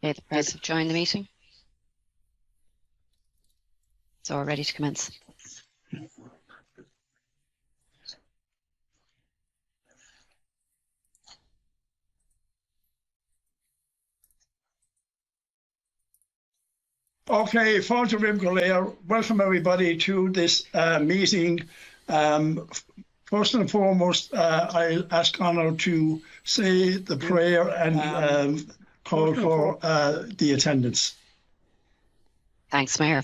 Okay, the press have joined the meeting. So we're ready to commence. Okay, Fáilte Rib go léir. Welcome everybody to this meeting. First and foremost, I'll ask Conor to say the prayer and call for the attendance. Thanks, Mayor.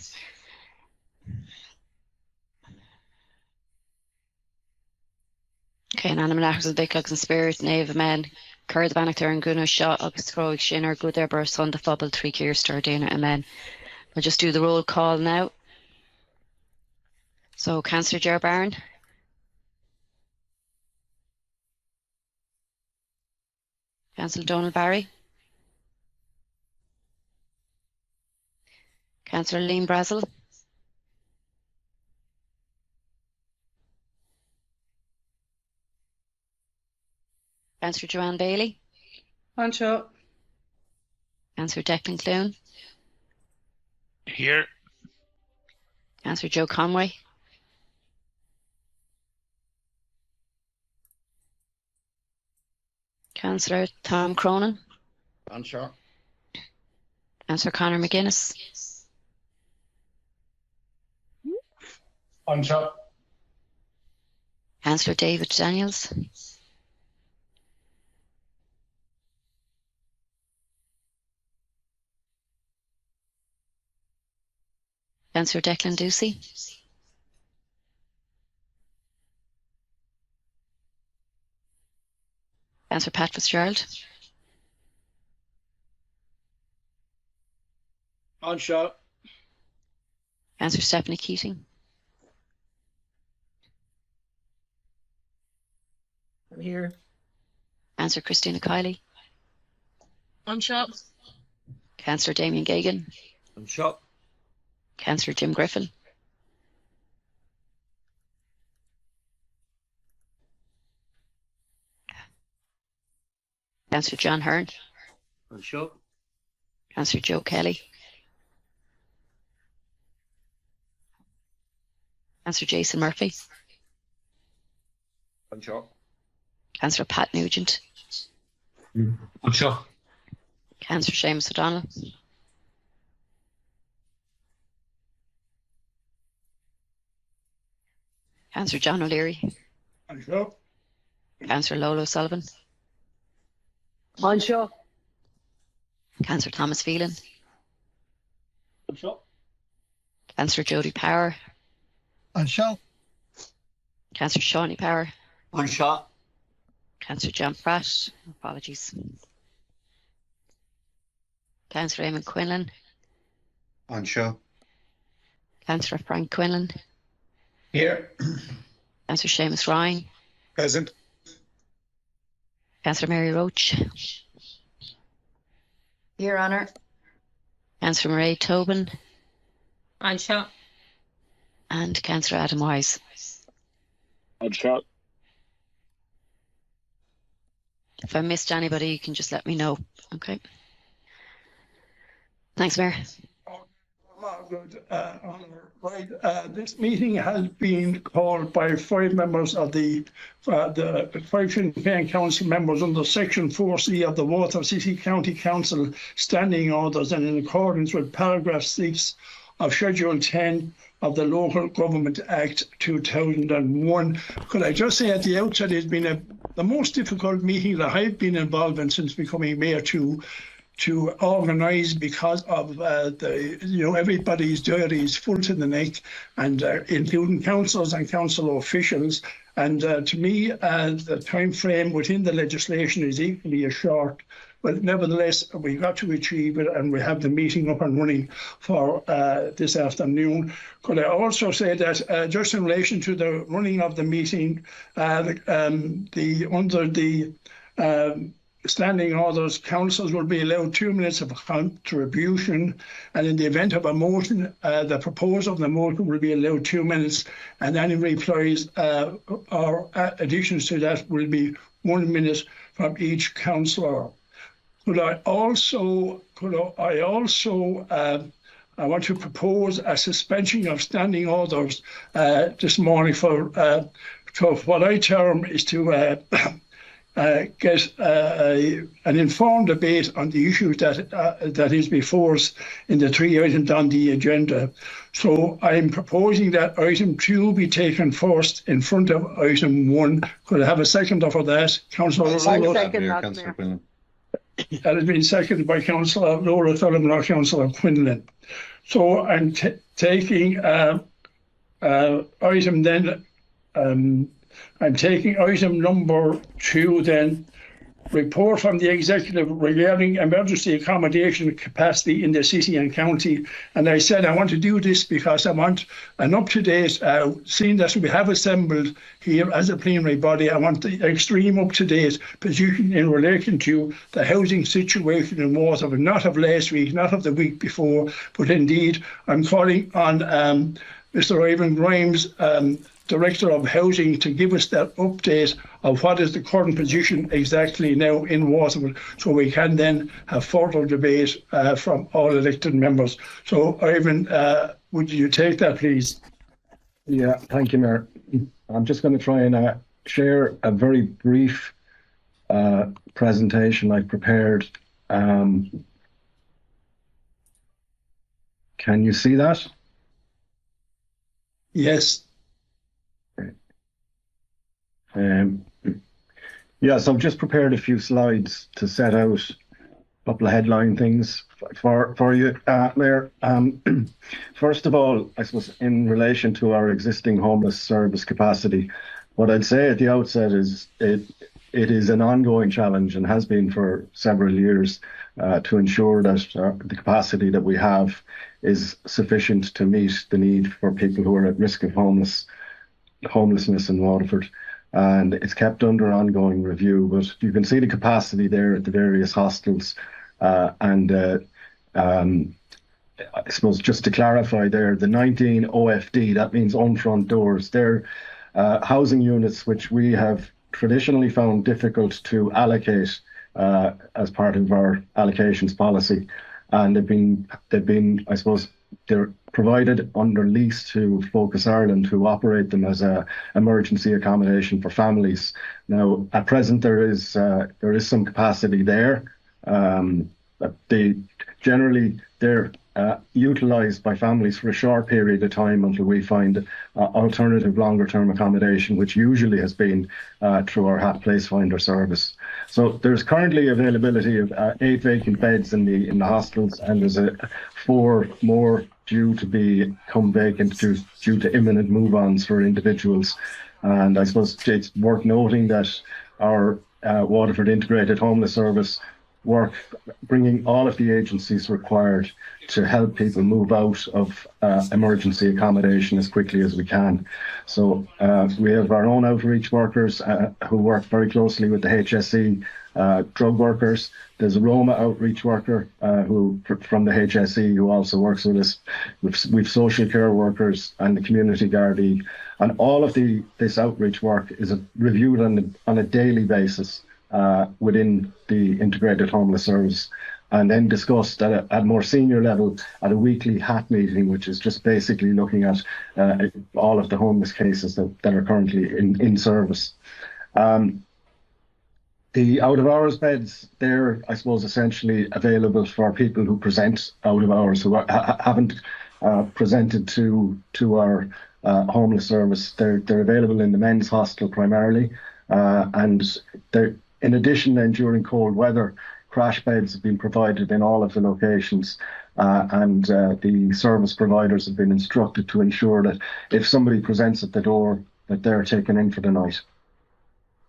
Okay, an animal big and spirit, nave of men, Curd Bannock and Guna shot August Croig Shinner, good there, burst on the fubble, 3 years star Dana, amen. We'll just do the roll call now. So, Councillor Ger Barron. Councillor Donald Barry. Councillor Liam Brazel. Councillor Joanne Bailey. On show. Councillor Declan Clune. Here. Councillor Joe Conway. Councillor Tom Cronin. On show. Councillor Conor McGuinness. On show. Councillor David Daniels. Councillor Declan Ducey. Councillor Pat Fitzgerald. On show. Councillor Stephanie Keating. I'm here. Councillor Christina Kiley. On show. Councillor Damien Gagan. On show. Councillor Jim Griffin. Councillor John Hearn. On show. Councillor Joe Kelly. Councillor Jason Murphy. On show. Councillor Pat Nugent. On show. Councillor Seamus O'Donnell. Councillor John O'Leary. On show. Councillor Lolo Sullivan. On show. Councillor Thomas Phelan. On show. Councillor Jodie Power. On show. Councillor Shawnee Power. On show. Councillor John Pratt. Apologies. Councillor Eamon Quinlan. On show. Councillor Frank Quinlan. Here. Councillor Seamus Ryan. Present. Councillor Mary Roach. Your Honour. Councillor Mairead Tobin. On show. And Councillor Adam Wise. On show. If I missed anybody, you can just let me know. Okay. Thanks, Mayor. Good, Honour. Right, this meeting has been called by 5 members of the 5 Sinn Féin Council members under Section 4C of the Water City County Council standing orders and in accordance with paragraph 6 of Schedule 10 of the Local Government Act 2001. Could I just say at the outset, it's been the most difficult meeting that I've been involved in since becoming mayor to organise because of everybody's diary is full to the neck, and including councillors and council officials. And to me, the time frame within the legislation is equally as short. But nevertheless, we got to achieve it, and we have the meeting up and running for this afternoon. Could I also say that just in relation to the running of the meeting, under the standing orders, councillors will be allowed 2 minutes of contribution, and in the event of a motion, the proposer of the motion will be allowed 2 minutes, and any replies or additions to that will be 1 minute from each councillor. Could I also I also I want to propose a suspension of standing orders this morning for what I term is to get an informed debate on the issues that is before us in the 3 items on the agenda. So I'm proposing that item 2 be taken first in front of item 1. Could I have a seconder for that? Councillor Rowland. Councillor Quinlan. That has been seconded by Councillor Laura Thullum and Councillor Quinlan. So I'm taking item then. I'm taking item number 2 then, report from the executive regarding emergency accommodation capacity in the city and county. And I said I want to do this because I want an up-to-date, seeing that we have assembled here as a plenary body, I want the extreme up-to-date position in relation to the housing situation in Waterford, not of last week, not of the week before, but indeed I'm calling on Mr. Ivan Grimes, Director of Housing, to give us that update of what is the current position exactly now in Waterford, so we can then have further debate from all elected members. So, Ivan, would you take that, please? Yeah, thank you, Mayor. I'm just going to try and share a very brief presentation I prepared. Can you see that? Yes. Yeah, so I've just prepared a few slides to set out a couple of headline things for you, Mayor. First of all, I suppose in relation to our existing homeless service capacity, what I'd say at the outset is it is an ongoing challenge and has been for several years to ensure that the capacity that we have is sufficient to meet the need for people who are at risk of homelessness in Waterford. And it's kept under ongoing review, but you can see the capacity there at the various hostels. I suppose just to clarify there, the 19 OFD, that means on front doors, they're housing units which we have traditionally found difficult to allocate as part of our allocations policy. And they've been, I suppose, they're provided under lease to Focus Ireland, who operate them as a emergency accommodation for families. Now, at present, there is some capacity there. They're utilised by families for a short period of time until we find alternative longer-term accommodation, which usually has been through our HAP Place Finder service. So there's currently availability of 8 vacant beds in the hostels, and there's 4 more due to become vacant due to imminent move-ons for individuals. And I suppose it's worth noting that our Waterford Integrated Homeless Service work bringing all of the agencies required to help people move out of emergency accommodation as quickly as we can. So we have our own outreach workers who work very closely with the HSE drug workers. There's a Roma outreach worker who from the HSE who also works with us. We've social care workers and the community guardie, and all of this outreach work is reviewed on a daily basis within the Integrated Homeless Service, and then discussed at a more senior level at a weekly HAT meeting, which is just basically looking at all of the homeless cases that are currently in service. The out-of-hours beds, they're, I suppose, essentially available for people who present out of hours, who haven't presented to our homeless service. They're available in the men's hostel primarily, and they're, in addition, then during cold weather, crash beds have been provided in all of the locations, and the service providers have been instructed to ensure that if somebody presents at the door, that they're taken in for the night.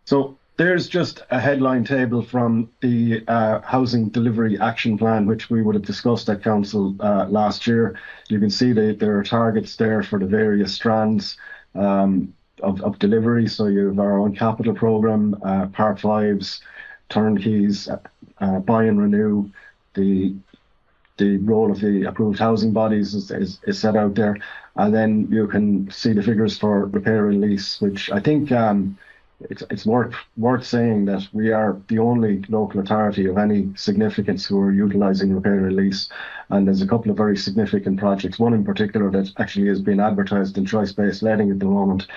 So there's just a headline table from the Housing Delivery Action Plan, which we would have discussed at Council last year. You can see that there are targets there for the various strands of delivery. So you have our own capital programme, Part 5s, turnkeys, buy and renew. The role of the approved housing bodies is set out there. And then you can see the figures for repair and lease, which I think it's worth saying that we are the only local authority of any significance who are utilising repair and lease, and there's a couple of very significant projects. One in particular that actually is being advertised in choice-based letting at the moment,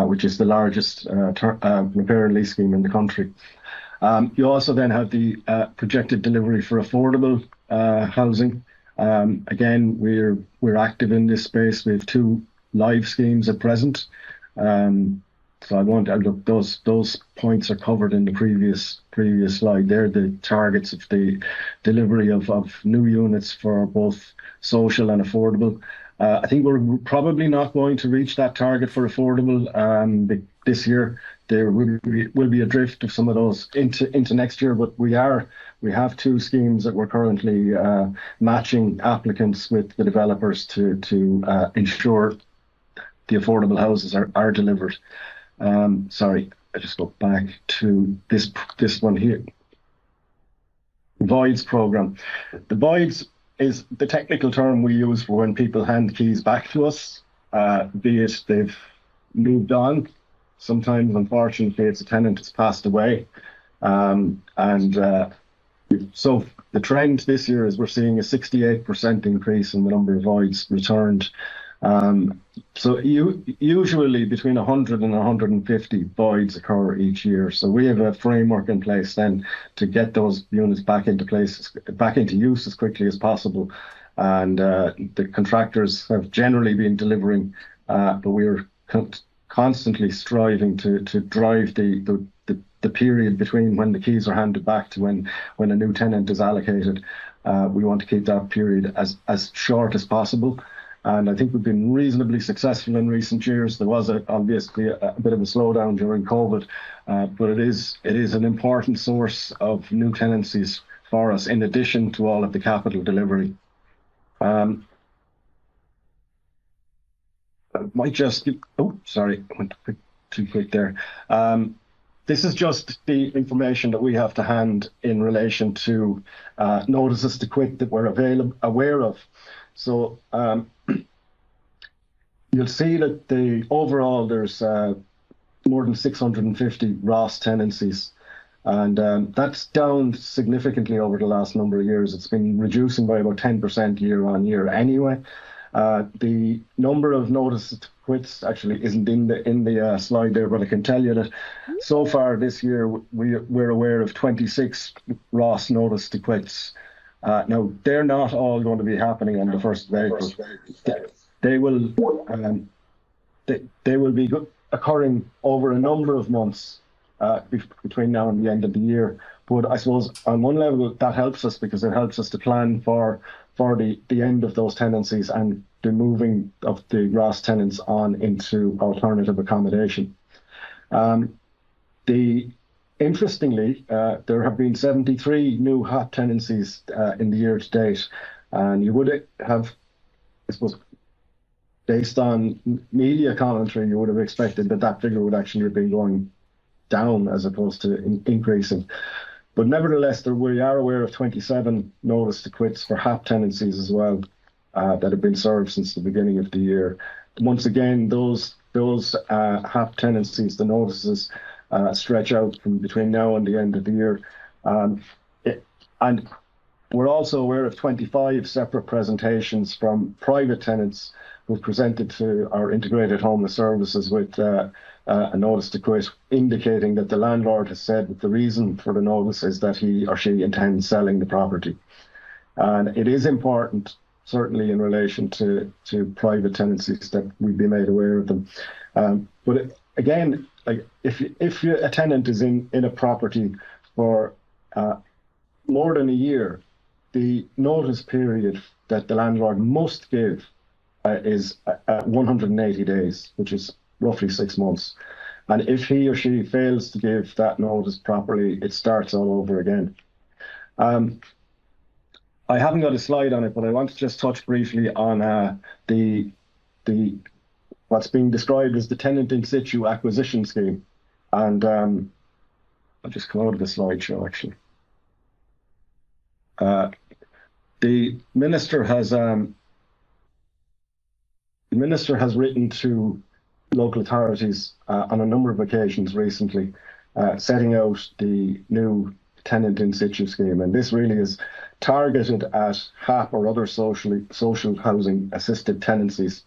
which is the largest repair and lease scheme in the country. You also then have the projected delivery for affordable housing. Again, we're active in this space. We have 2 live schemes at present. So I won't look. Those points are covered in the previous slide. They're the targets of the delivery of new units for both social and affordable. I think we're probably not going to reach that target for affordable this year. There will be a drift of some of those into next year, but we have 2 schemes that we're currently matching applicants with the developers to ensure the affordable houses are delivered. Sorry, I just go back to this one here. Voids program. The voids is the technical term we use for when people hand keys back to us, be it they've moved on. Sometimes, unfortunately, it's a tenant has passed away. So the trend this year is we're seeing a 68% increase in the number of voids returned. So usually between 100 and 150 voids occur each year. So we have a framework in place then to get those units back into use as quickly as possible. And the contractors have generally been delivering, but we're constantly striving to drive the period between when the keys are handed back to when a new tenant is allocated. We want to keep that period as short as possible. And I think we've been reasonably successful in recent years. There was obviously a bit of a slowdown during COVID, but it is an important source of new tenancies for us, in addition to all of the capital delivery. I might just, sorry, I went too quick there. This is just the information that we have to hand in relation to notices to quit that we're aware of. So you'll see that overall there's more than 650 ROS tenancies, and that's down significantly over the last number of years. It's been reducing by about 10% year on year anyway. The number of notices to quits actually isn't in the slide there, but I can tell you that so far this year we're aware of 26 ROS notice to quits. Now, they're not all going to be happening on the 1st of April. They will be occurring over a number of months between now and the end of the year. But I suppose on one level that helps us because it helps us to plan for the end of those tenancies and the moving of the ROS tenants on into alternative accommodation. Interestingly, there have been 73 new HAP tenancies in the year to date, and you would have, I suppose, based on media commentary, you would have expected that figure would actually have been going down as opposed to increasing. But nevertheless, we are aware of 27 notice to quits for HAP tenancies as well that have been served since the beginning of the year. Once again, those HAP tenancies, the notices, stretch out from between now and the end of the year. And we're also aware of 25 separate presentations from private tenants who've presented to our integrated homeless services with a notice to quit, indicating that the landlord has said that the reason for the notice is that he or she intends selling the property. And it is important, certainly in relation to private tenancies, that we be made aware of them. But again, like if a tenant is in a property for more than a year, the notice period that the landlord must give is 180 days, which is roughly 6 months. And if he or she fails to give that notice properly, it starts all over again. I haven't got a slide on it, but I want to just touch briefly on the what's being described as the tenant in situ acquisition scheme. And I'll just come out of the slideshow actually. The minister has written to local authorities on a number of occasions recently, setting out the new tenant in situ scheme. And this really is targeted at HAP or other social housing assisted tenancies.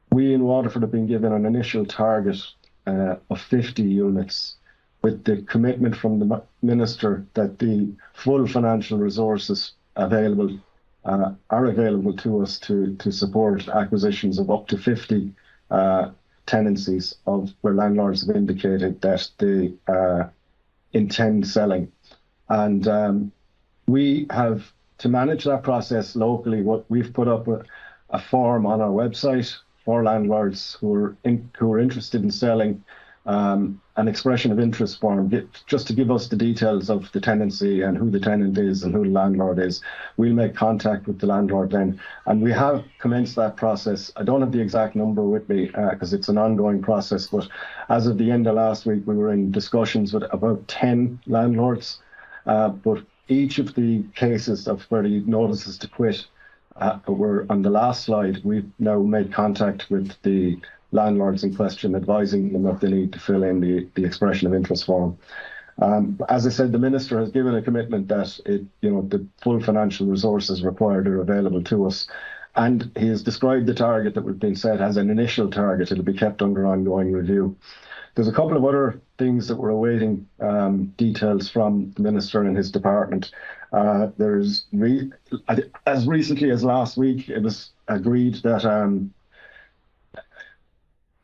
We in Waterford have been given an initial target of 50 units, with the commitment from the Minister that the full financial resources available are available to us to support acquisitions of up to 50 tenancies of where landlords have indicated that they intend selling. And we have, to manage that process locally, what we've put up a form on our website for landlords who are interested in selling, an expression of interest form, just to give us the details of the tenancy and who the tenant is and who the landlord is. We'll make contact with the landlord then. And we have commenced that process. I don't have the exact number with me because it's an ongoing process, but as of the end of last week, we were in discussions with about 10 landlords. But each of the cases of where the notices to quit were on the last slide. We've now made contact with the landlords in question, advising them that they need to fill in the expression of interest form. As I said, the Minister has given a commitment that the full financial resources required are available to us. And he has described the target that we've been set as an initial target. It'll be kept under ongoing review. There's a couple of other things that we're awaiting details from the Minister and his department. As recently as last week, it was agreed that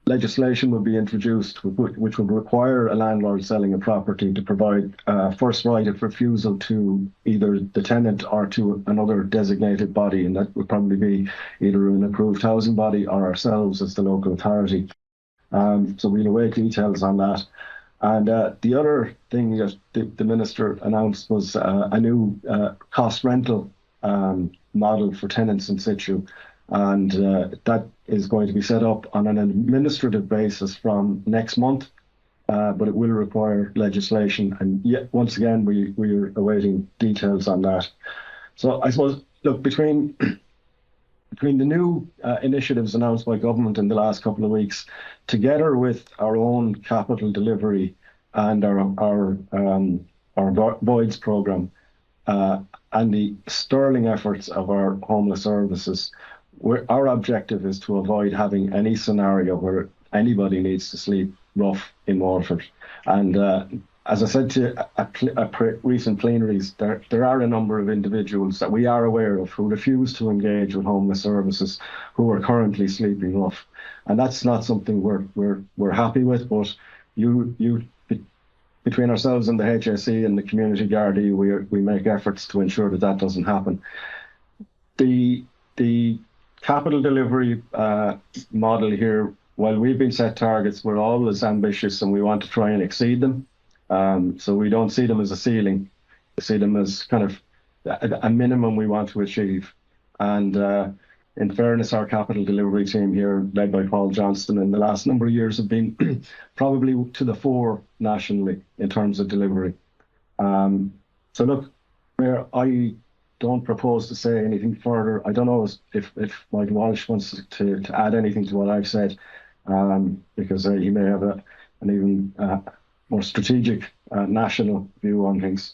legislation would be introduced which would require a landlord selling a property to provide first right of refusal to either the tenant or to another designated body, and that would probably be either an approved housing body or ourselves as the local authority. So we'll await details on that. And the other thing that the Minister announced was a new cost rental model for tenants in situ. And that is going to be set up on an administrative basis from next month, but it will require legislation. And yet, once again, we are awaiting details on that. So I suppose, look, between the new initiatives announced by government in the last couple of weeks, together with our own capital delivery and our voids programme, and the sterling efforts of our homeless services, our objective is to avoid having any scenario where anybody needs to sleep rough in Waterford. And as I said to recent plenaries, there are a number of individuals that we are aware of who refuse to engage with homeless services who are currently sleeping rough. And that's not something we're happy with, but between ourselves and the HSE and the Community Gardaí, we make efforts to ensure that doesn't happen. The capital delivery model here, while we've been set targets, we're always ambitious and we want to try and exceed them. So we don't see them as a ceiling. We see them as kind of a minimum we want to achieve. And in fairness, our capital delivery team here, led by Paul Johnston, in the last number of years have been probably to the fore nationally in terms of delivery. So look, Mayor, I don't propose to say anything further. I don't know if Michael Walsh wants to add anything to what I've said, because he may have an even more strategic national view on things.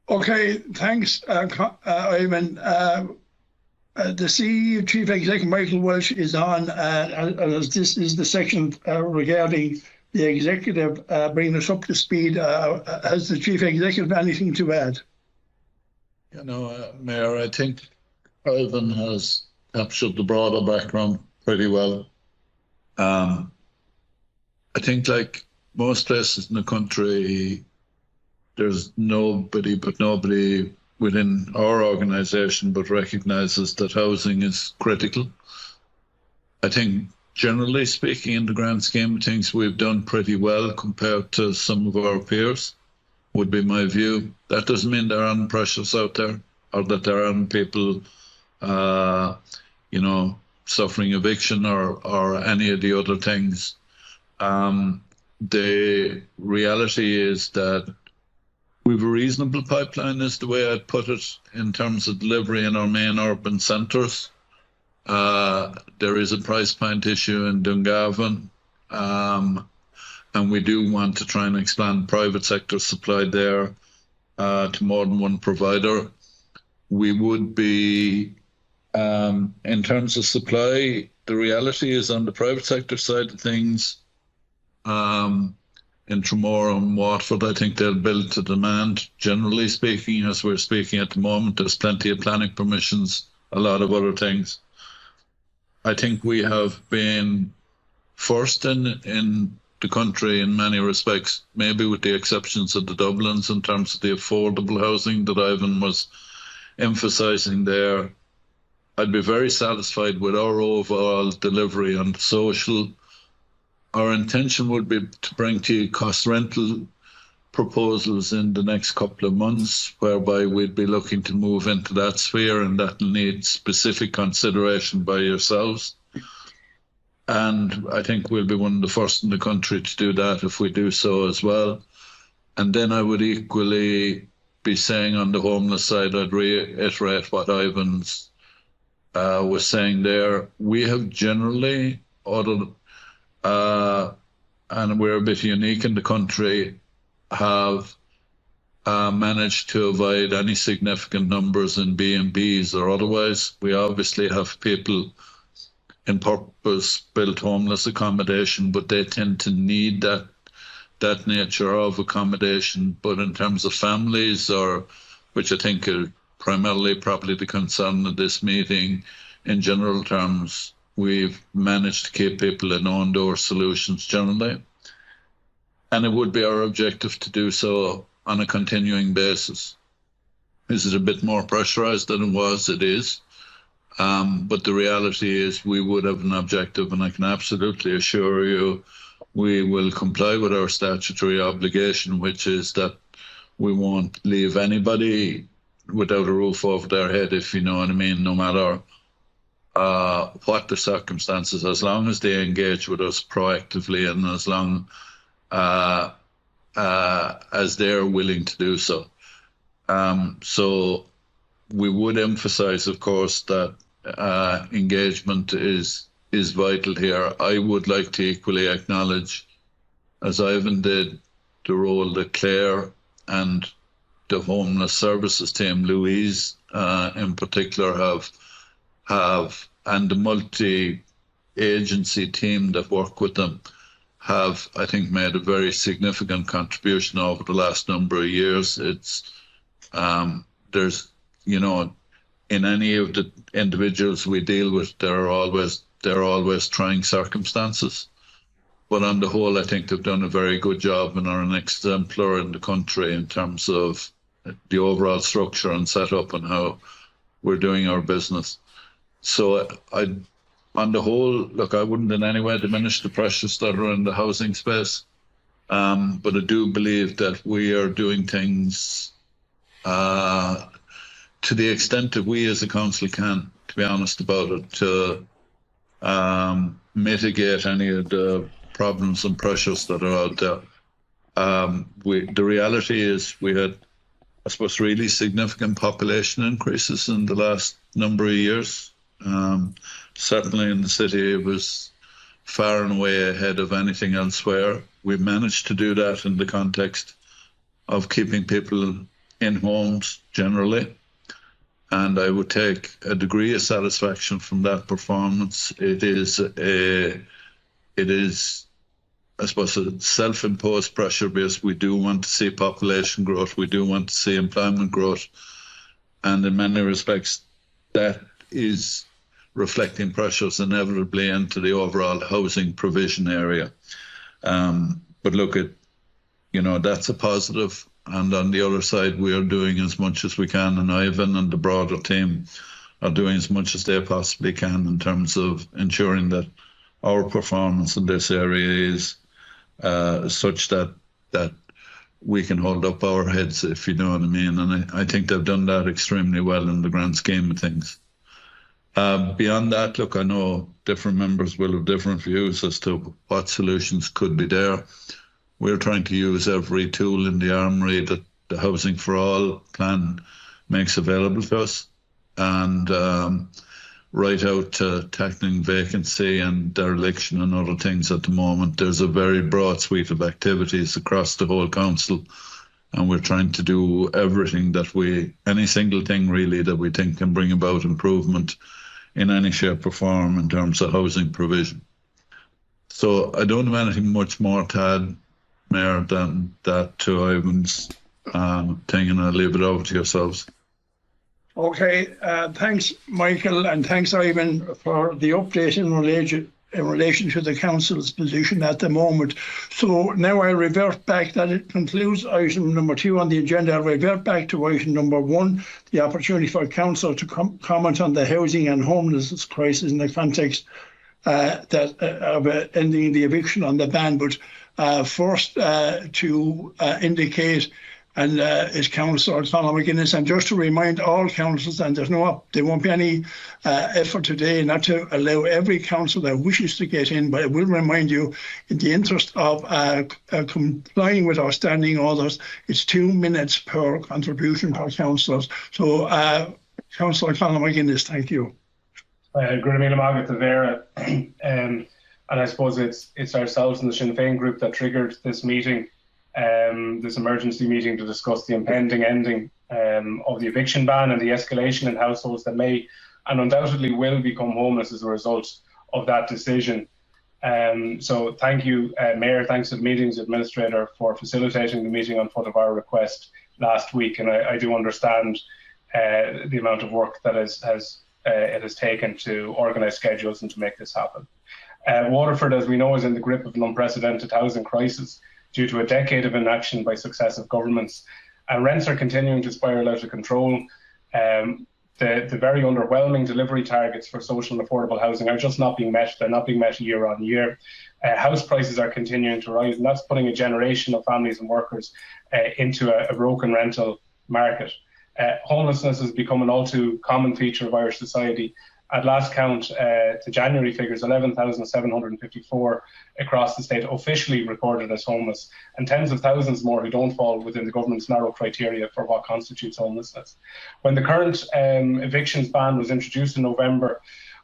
Okay, thanks, Ivan. The CEO, Chief Executive Michael Walsh, is on, as this is the section regarding the executive bringing us up to speed. Has the Chief Executive anything to add? Mayor, I think Ivan has captured the broader background pretty well. I think, like most places in the country, there's nobody within our organisation but recognises that housing is critical. I think, generally speaking, in the grand scheme of things, we've done pretty well compared to some of our peers, would be my view. That doesn't mean there aren't pressures out there, or that there aren't people, suffering eviction or any of the other things. The reality is that we've a reasonable pipeline, is the way I'd put it, in terms of delivery in our main urban centres. There is a price point issue in Dungarvan, and we do want to try and expand private sector supply there to more than one provider. We would be, in terms of supply, the reality is on the private sector side of things, in Tremor and Waterford, I think they'll build to demand. Generally speaking, as we're speaking at the moment, there's plenty of planning permissions, a lot of other things. I think we have been first in the country in many respects, maybe with the exceptions of the Dublins in terms of the affordable housing that Ivan was emphasising there. I'd be very satisfied with our overall delivery on social. Our intention would be to bring to you cost rental proposals in the next couple of months, whereby we'd be looking to move into that sphere, and that will need specific consideration by yourselves. And I think we'll be one of the first in the country to do that if we do so as well. And then I would equally be saying on the homeless side, I'd reiterate what Ivan's was saying there. We have generally, and we're a bit unique in the country, have managed to avoid any significant numbers in B&Bs or otherwise. We obviously have people in purpose-built homeless accommodation, but they tend to need that nature of accommodation. But in terms of families, which I think are primarily probably the concern of this meeting, in general terms, we've managed to keep people in on-door solutions generally. And it would be our objective to do so on a continuing basis. Is it a bit more pressurised than it was? It is. But the reality is we would have an objective, and I can absolutely assure you we will comply with our statutory obligation, which is that we won't leave anybody without a roof over their head, if you know what I mean, no matter what the circumstances, as long as they engage with us proactively and as long as they're willing to do so. So we would emphasise, of course, that engagement is vital here. I would like to equally acknowledge, as Ivan did, the role that Claire and the homeless services team, Louise in particular, have, and the multi-agency team that work with them have, I think, made a very significant contribution over the last number of years. It's there's, you know, in any of the individuals we deal with, there are always trying circumstances. But on the whole, I think they've done a very good job and are an exemplar in the country in terms of the overall structure and setup and how we're doing our business. So on the whole, look, I wouldn't in any way diminish the pressures that are in the housing space. But I do believe that we are doing things to the extent that we as a council can, to be honest about it, to mitigate any of the problems and pressures that are out there. The reality is we had, I suppose, really significant population increases in the last number of years. Certainly in the city, it was far and away ahead of anything elsewhere. We managed to do that in the context of keeping people in homes generally. And I would take a degree of satisfaction from that performance. It is, I suppose, a self-imposed pressure because we do want to see population growth. We do want to see employment growth. And in many respects, that is reflecting pressures inevitably into the overall housing provision area. But look, that's a positive. And on the other side, we are doing as much as we can, and Ivan and the broader team are doing as much as they possibly can in terms of ensuring that our performance in this area is such that we can hold up our heads, if you know what I mean. And I think they've done that extremely well in the grand scheme of things. Beyond that, look, I know different members will have different views as to what solutions could be there. We're trying to use every tool in the armoury that the Housing for All plan makes available to us. And right out to tackling vacancy and dereliction and other things at the moment. There's a very broad suite of activities across the whole council, and we're trying to do everything any single thing really that we think can bring about improvement in any shape or form in terms of housing provision. So I don't have anything much more to add, Mayor, than that to Ivan's thing, and I'll leave it over to yourselves. Okay, thanks, Michael, and thanks, Ivan, for the update in relation to the council's position at the moment. So now I revert back. That it concludes item number 2 on the agenda. I'll revert back to item number 1, the opportunity for council to comment on the housing and homelessness crisis in the context of ending the eviction on the ban. But first to indicate and is Councillor Conor McGuinness. And just to remind all councillors, and there won't be any effort today not to allow every councillor that wishes to get in, but I will remind you, in the interest of complying with our standing orders, it's 2 minutes per contribution per councillors. So, Councillor Conor McGuinness, thank you. And I suppose it's ourselves in the Sinn Féin group that triggered this meeting. This emergency meeting to discuss the impending ending of the eviction ban and the escalation in households that may and undoubtedly will become homeless as a result of that decision. So thank you, Mayor, thanks to the meetings administrator for facilitating the meeting on foot of our request last week. And I do understand the amount of work that it has taken to organise schedules and to make this happen. Waterford, as we know, is in the grip of an unprecedented housing crisis due to a decade of inaction by successive governments. And rents are continuing to spiral out of control. The very underwhelming delivery targets for social and affordable housing are just not being met. They're not being met year on year. House prices are continuing to rise, and that's putting a generation of families and workers into a broken rental market. Homelessness has become an all too common feature of Irish society. At last count, to January figures, 11,754 across the state officially recorded as homeless, and tens of thousands more who don't fall within the government's narrow criteria for what constitutes homelessness. When the current evictions ban was introduced in November,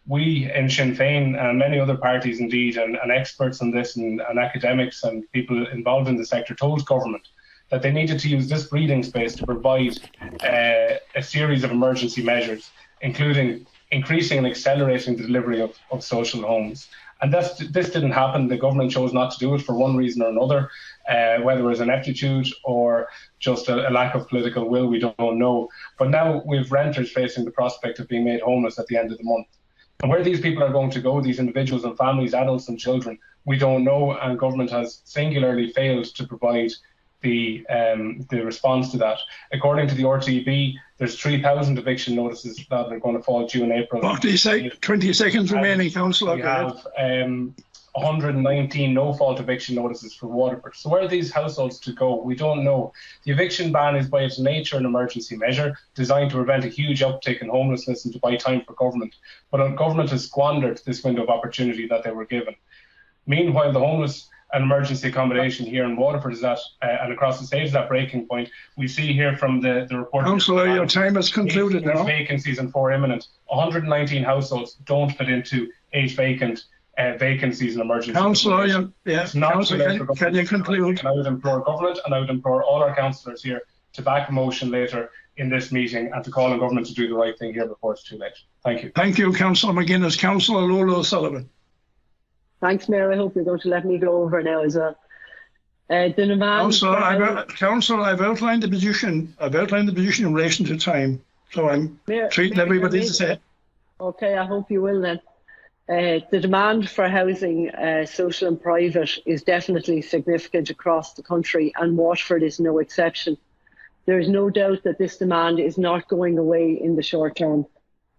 we in Sinn Féin and many other parties indeed, and experts on this and academics and people involved in the sector told government that they needed to use this breathing space to provide a series of emergency measures, including increasing and accelerating the delivery of social homes. And this didn't happen. The government chose not to do it for one reason or another, whether it was ineptitude or just a lack of political will, we don't know. But now we've renters facing the prospect of being made homeless at the end of the month. And where these people are going to go, these individuals and families, adults and children, we don't know, and government has singularly failed to provide the response to that. According to the RTB, there's 3,000 eviction notices that are going to fall due in April. 20 seconds remaining, Councillor. We have 119 no-fault eviction notices for Waterford. So where are these households to go? We don't know. The eviction ban is by its nature an emergency measure designed to prevent a huge uptick in homelessness and to buy time for government. But government has squandered this window of opportunity that they were given. Meanwhile, the homeless and emergency accommodation here in Waterford is at, and across the state is at breaking point. We see here from the report. Councillor, your time has concluded now. Vacancies and 4 imminent. 119 households don't fit into 8 vacant vacancies in emergency. Councillor, Councillor, can you conclude? And I would implore government and I would implore all our councillors here to back a motion later in this meeting and to call on government to do the right thing here before it's too late. Thank you. Thank you, Councillor McGuinness. Councillor Lola O'Sullivan. Thanks, Mayor. I hope you're going to let me go over now as well. Councillor, I've outlined the position. I've outlined the position in relation to time. So I'm treating everybody the same. Okay, I hope you will then. The demand for housing, social and private, is definitely significant across the country, and Waterford is no exception. There is no doubt that this demand is not going away in the short term.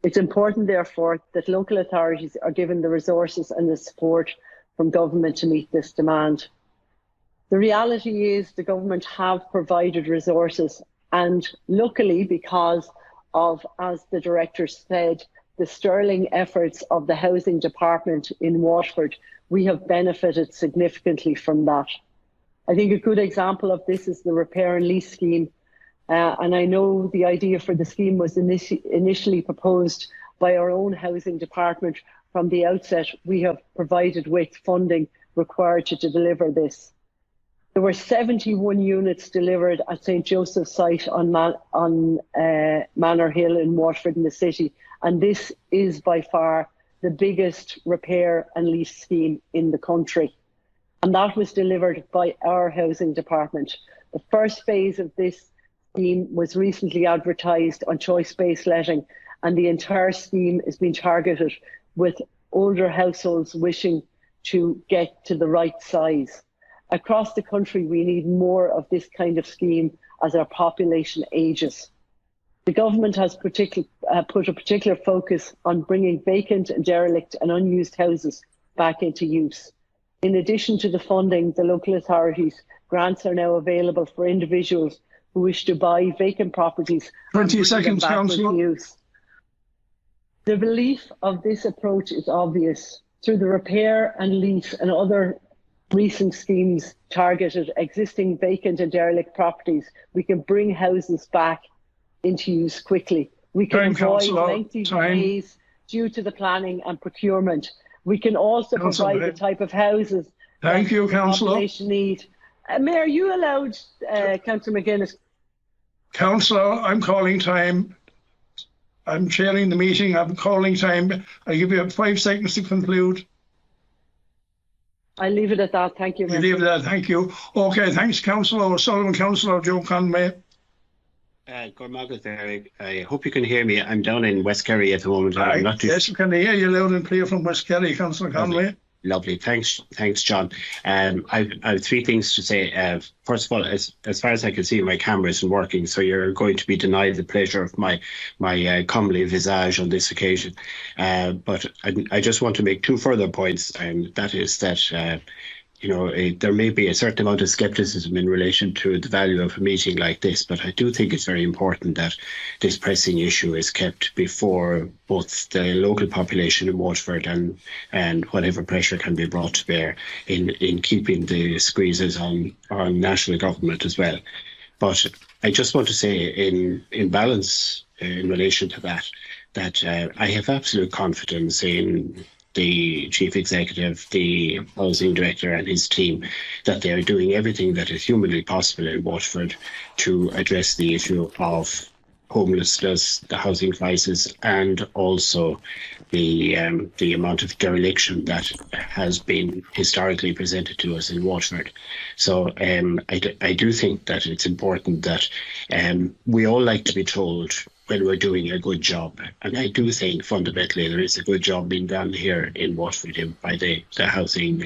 It's important, therefore, that local authorities are given the resources and the support from government to meet this demand. The reality is the government have provided resources, and luckily, because of, as the director said, the sterling efforts of the housing department in Waterford, we have benefited significantly from that. I think a good example of this is the repair and lease scheme. And I know the idea for the scheme was initially proposed by by our own housing department. From the outset, we have provided with funding required to deliver this. There were 71 units delivered at St. Joseph's site on Manor Hill in Waterford in the city, and this is by far the biggest repair and lease scheme in the country. And that was delivered by our housing department. The first phase of this scheme was recently advertised on choice-based letting, and the entire scheme is being targeted with older households wishing to get to the right size. Across the country, we need more of this kind of scheme as our population ages. The government has put a particular focus on bringing vacant and derelict and unused houses back into use. In addition to the funding, the local authorities' grants are now available for individuals who wish to buy vacant properties 20 seconds, Councillor. Use. The belief of this approach is obvious. Through the repair and lease and other recent schemes targeted existing vacant and derelict properties, we can bring houses back into use quickly. We can avoid lengthy delays due to the planning and procurement. We can also provide the type of houses that the population need. Mayor, you allowed Councillor McGuinness. Councillor, I'm calling time. I'm chairing the meeting. I'm calling time. I'll give you 5 seconds to conclude. I'll leave it at that. Thank you. You leave it at that. Thank you. Okay, thanks, Councillor O'Sullivan. Councillor Joe Conway. Good morning, there. I hope you can hear me. I'm down in West Kerry at the moment. I'm not too... Yes, we can hear you loud and clear from West Kerry, Councillor Conway. Lovely. Thanks, John. I have 3 things to say. First of all, as far as I can see, my camera isn't working, so you're going to be denied the pleasure of my comely visage on this occasion. But I just want to make 2 further points, and that is that there may be a certain amount of scepticism in relation to the value of a meeting like this, but I do think it's very important that this pressing issue is kept before both the local population in Waterford and whatever pressure can be brought to bear in keeping the squeezes on national government as well. But I just want to say in balance in relation to that I have absolute confidence in the Chief Executive, the Housing Director and his team, that they are doing everything that is humanly possible in Waterford to address the issue of homelessness, the housing crisis, and also the amount of dereliction that has been historically presented to us in Waterford. So I do think that it's important that we all like to be told when we're doing a good job. And I do think fundamentally there is a good job being done here in Waterford by the housing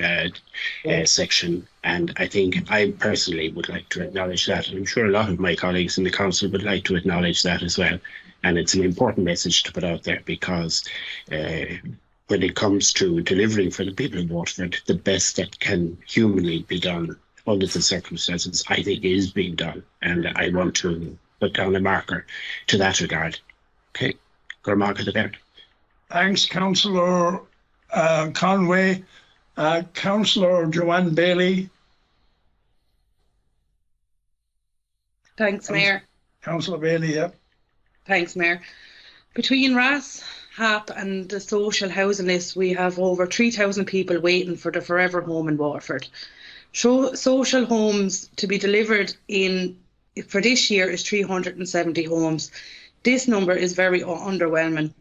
section. And I think I personally would like to acknowledge that. And I'm sure a lot of my colleagues in the council would like to acknowledge that as well. And it's an important message to put out there because when it comes to delivering for the people in Waterford, the best that can humanly be done under the circumstances, I think is being done. And I want to put down a marker to that regard. Okay, got a marker there. Thanks, Councillor Conway. Councillor Joanne Bailey. Thanks, Mayor. Councillor Bailey, yeah. Thanks, Mayor. Between RAS, HAP and the social housing list, we have over 3,000 people waiting for the forever home in Waterford. Social homes to be delivered for this year is 370 homes. This number is very underwhelming.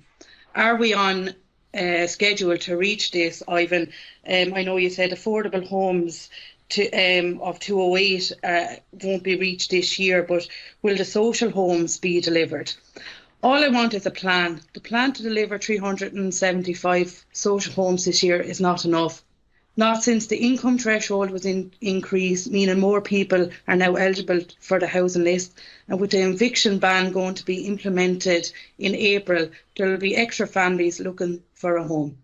Are we on schedule to reach this, Ivan? I know you said affordable homes of 208 won't be reached this year, but will the social homes be delivered? All I want is a plan. The plan to deliver 375 social homes this year is not enough. Not since the income threshold was increased, meaning more people are now eligible for the housing list. And with the eviction ban going to be implemented in April, there will be extra families looking for a home.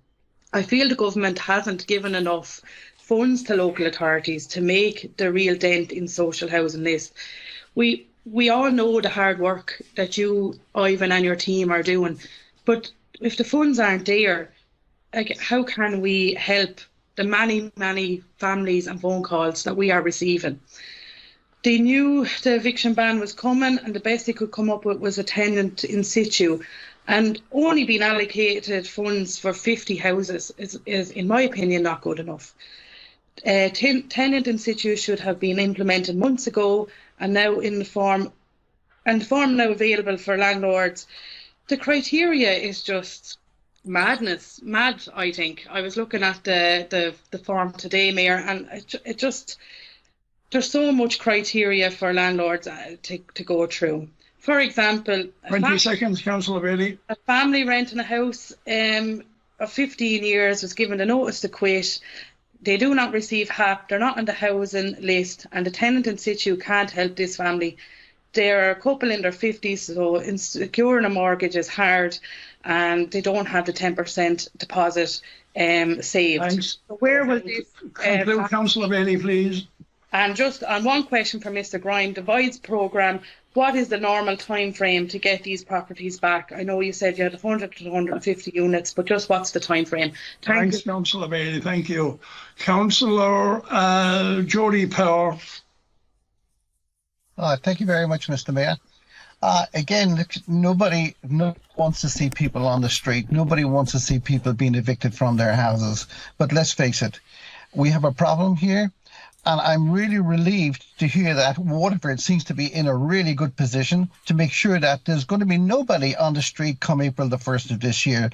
I feel the government hasn't given enough funds to local authorities to make the real dent in social housing list. We all know the hard work that you, Ivan, and your team are doing, but if the funds aren't there, how can we help the many families and phone calls that we are receiving? They knew the eviction ban was coming and the best they could come up with was a tenant in situ. and only being allocated funds for 50 houses is in my opinion, not good enough. Tenant in situ should have been implemented months ago, and now in the form now available for landlords. The criteria is just mad. I think I was looking at the form today, Mayor, and it just there's so much criteria for landlords to go through. For example, 20 seconds, Councillor Bailey. A family renting a house of 15 years was given a notice to quit. They do not receive HAP, they're not on the housing list, and the tenant in situ can't help this family. They're a couple in their 50s, so securing a mortgage is hard, and they don't have the 10% deposit saved. Thanks. So where will this... Conclude, Councillor Bailey, please. And just on one question for Mr. Grime, the Vides programme, what is the normal time frame to get these properties back? I know you said you had 100 to 150 units, but just what's the time frame? Thanks, Councillor Bailey. Thank you. Councillor Jody Power. Thank you very much, Mr. Mayor. Again, nobody wants to see people on the street. Nobody wants to see people being evicted from their houses. But let's face it, we have a problem here. And I'm really relieved to hear that Waterford seems to be in a really good position to make sure that there's going to be nobody on the street come April the 1st of this year.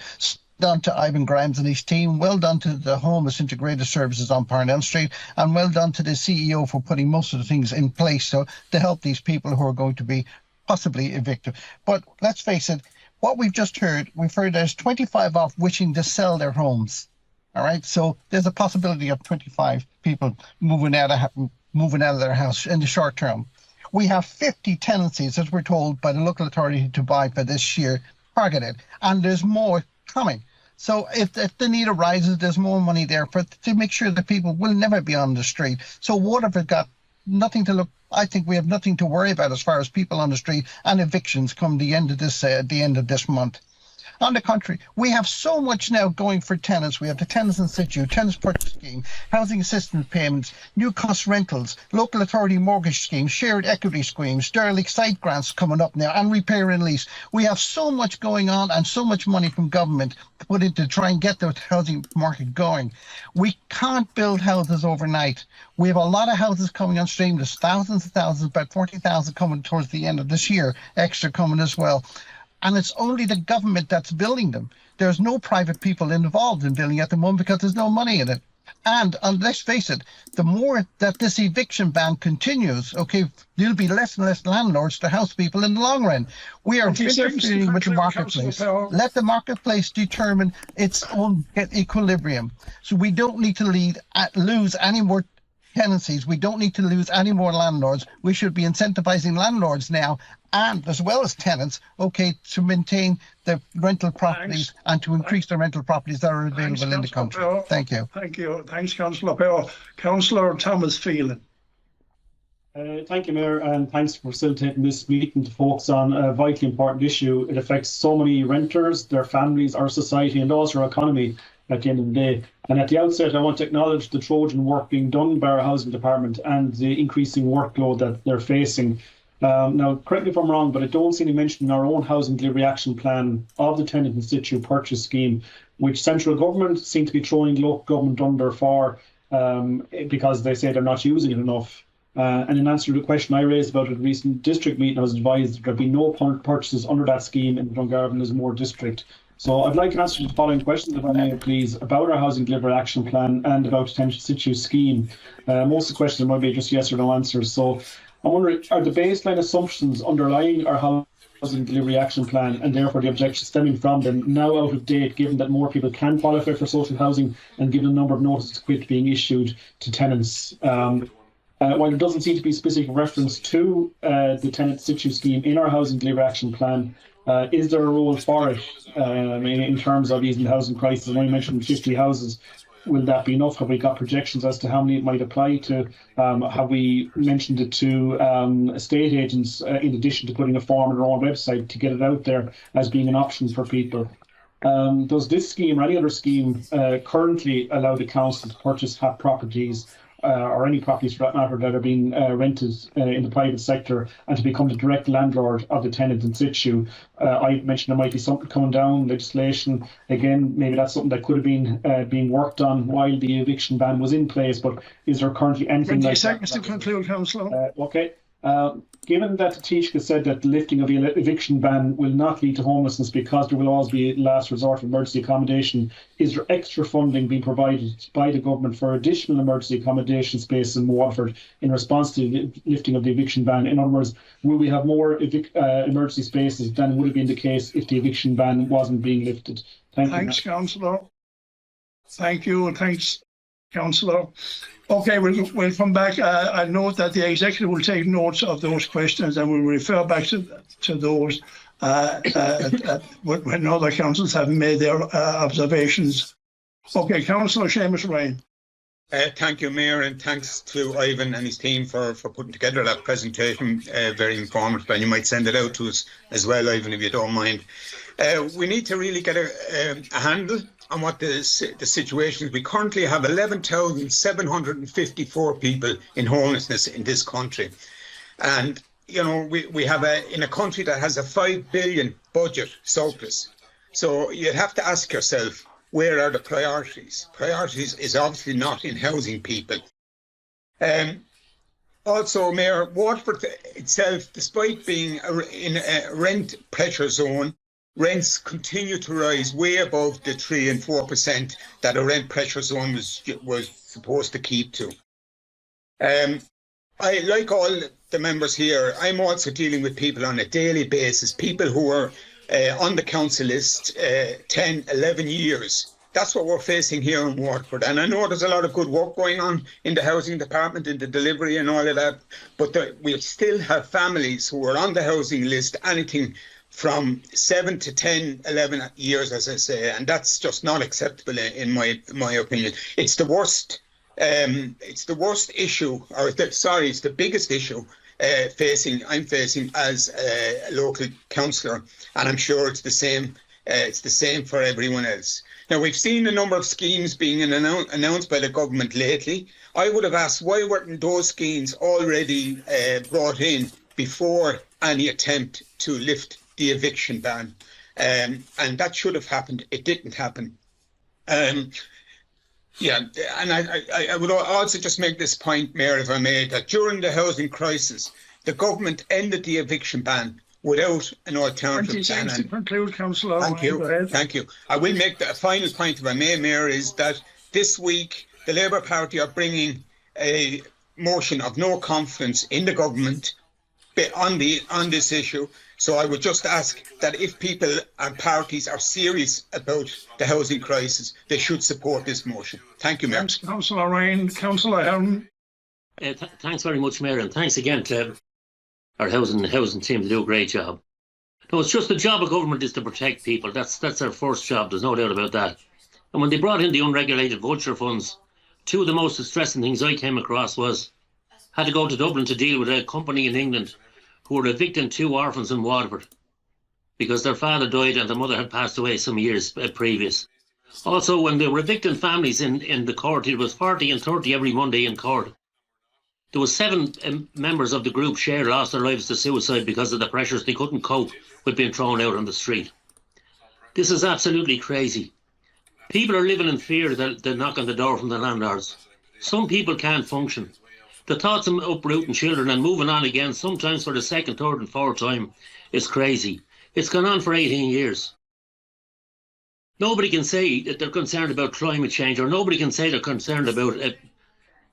Done to Ivan Grimes and his team, well done to the Homeless Integrated Services on Parnell Street, and well done to the CEO for putting most of the things in place to help these people who are going to be possibly evicted. But let's face it, what we've heard there's 25 off wishing to sell their homes. All right, so there's a possibility of 25 people moving out of their house in the short term. We have 50 tenancies, as we're told by the local authority, to buy for this year, targeted, and there's more coming. So if the need arises, there's more money there to make sure that people will never be on the street. So Waterford got nothing to look. I think we have nothing to worry about as far as people on the street and evictions come the end of this month. On the contrary, we have so much now going for tenants. We have the tenants in situ, tenants purchase scheme, housing assistance payments, new cost rentals, local authority mortgage schemes, shared equity schemes, derelict site grants coming up now, and repair and lease. We have so much going on and so much money from government to put in to try and get the housing market going. We can't build houses overnight. We have a lot of houses coming on stream. There's thousands and thousands, about 40,000 coming towards the end of this year, extra coming as well. And it's only the government that's building them. There's no private people involved in building at the moment because there's no money in it. And let's face it, the more that this eviction ban continues, okay, there'll be less and less landlords to house people in the long run. We are interfering with the marketplace. Let the marketplace determine its own equilibrium. So we don't need to lose any more tenancies. We don't need to lose any more landlords. We should be incentivizing landlords now, and as well as tenants, okay, to maintain the rental properties and to increase the rental properties that are available in the country. Thank you. Thank you. Thanks, Councillor Powell. Councillor Thomas Phelan. Thank you, Mayor, and thanks for facilitating this meeting to focus on a vitally important issue. It affects so many renters, their families, our society, and also our economy at the end of the day. And at the outset, I want to acknowledge the Trojan work being done by our housing department and the increasing workload that they're facing. Now, correct me if I'm wrong, but I don't see any mention in our own housing delivery action plan of the tenant in situ purchase scheme, which central government seem to be throwing local government under for because they say they're not using it enough. And in answer to the question I raised about at a recent district meeting, I was advised that there'd be no purchases under that scheme in Dungarvan and Lismore district. So I'd like an answer to the following questions, if I may, please, about our housing delivery action plan and about the tenant in situ scheme. Most of the questions might be just yes or no answers. So I'm wondering, are the baseline assumptions underlying our housing delivery action plan and therefore the objections stemming from them now out of date, given that more people can qualify for social housing and given the number of notices to quit being issued to tenants? While there doesn't seem to be specific reference to the tenant situ scheme in our housing delivery action plan, is there a role for it in terms of easing the housing crisis? I know you mentioned 50 houses. Will that be enough? Have we got projections as to how many it might apply to? Have we mentioned it to estate agents in addition to putting a form on our own website to get it out there as being an option for people? Does this scheme or any other scheme currently allow the council to purchase HAP properties, or any properties for that matter that are being rented in the private sector, and to become the direct landlord of the tenant in situ. I mentioned there might be something coming down, legislation. Again, maybe that's something that could have been being worked on while the eviction ban was in place, but is there currently anything 20 like seconds that? to conclude, Councillor. Okay. Given that Taoiseach said that the lifting of the eviction ban will not lead to homelessness because there will always be a last resort of emergency accommodation, is there extra funding being provided by the government for additional emergency accommodation space in Waterford in response to the lifting of the eviction ban? In other words, will we have more emergency spaces than would have been the case if the eviction ban wasn't being lifted? Thanks, Councillor. Thank you, and thanks, Councillor. Okay, we'll come back. I note that the executive will take notes of those questions and we'll refer back to those when other councils have made their observations. Okay, Councillor Seamus Ryan. Thank you, Mayor, and thanks to Ivan and his team for putting together that presentation. Very informative, and you might send it out to us as well, Ivan, if you don't mind. We need to really get a handle on what the situation is. We currently have 11,754 people in homelessness in this country. And, you know, we have in a country that has a 5 billion budget surplus. So you'd have to ask yourself, where are the priorities? Priorities is obviously not in housing people. Also, Mayor, Waterford itself, despite being in a rent pressure zone, rents continue to rise way above the 3 and 4% that a rent pressure zone was supposed to keep to. I, like all the members here, I'm also dealing with people on a daily basis, people who are on the council list 10, 11 years. That's what we're facing here in Waterford. And I know there's a lot of good work going on in the housing department, in the delivery and all of that, but we still have families who are on the housing list, anything from 7 to 10, 11 years, as I say, and that's just not acceptable in my opinion. It's the worst. It's the worst issue, or it's the biggest issue I'm facing as a local councillor, and I'm sure it's the same. It's the same for everyone else. Now, we've seen a number of schemes being announced by the government lately. I would have asked, why weren't those schemes already brought in before any attempt to lift the eviction ban? And that should have happened. It didn't happen. Yeah, and I would also just make this point, Mayor, if I may, that during the housing crisis, the government ended the eviction ban without an alternative plan. To conclude, Councillor. Thank you. Thank you. I will make the final point, if I may, Mayor, is that this week the Labour Party are bringing a motion of no confidence in the government on this issue. So I would just ask that if people and parties are serious about the housing crisis, they should support this motion. Thank you, Mayor. Thanks, Councillor Ryan. Councillor Heron. Thanks very much, Mayor, and thanks again to our housing team. They do a great job. No, it's just the job of government is to protect people. That's their first job. There's no doubt about that. And when they brought in the unregulated vulture funds, two of the most distressing things I came across was had to go to Dublin to deal with a company in England who were evicting two orphans in Waterford because their father died and their mother had passed away some years previous. Also, when they were evicting families in the court, it was 40 and 30 every Monday in court. There was 7 members of the group share lost their lives to suicide because of the pressures. They couldn't cope with being thrown out on the street. This is absolutely crazy. People are living in fear that they'll knock on the door from the landlords. Some people can't function. The thoughts of uprooting children and moving on again, sometimes for the second, third and fourth time, is crazy. It's gone on for 18 years. Nobody can say that they're concerned about climate change, or nobody can say they're concerned about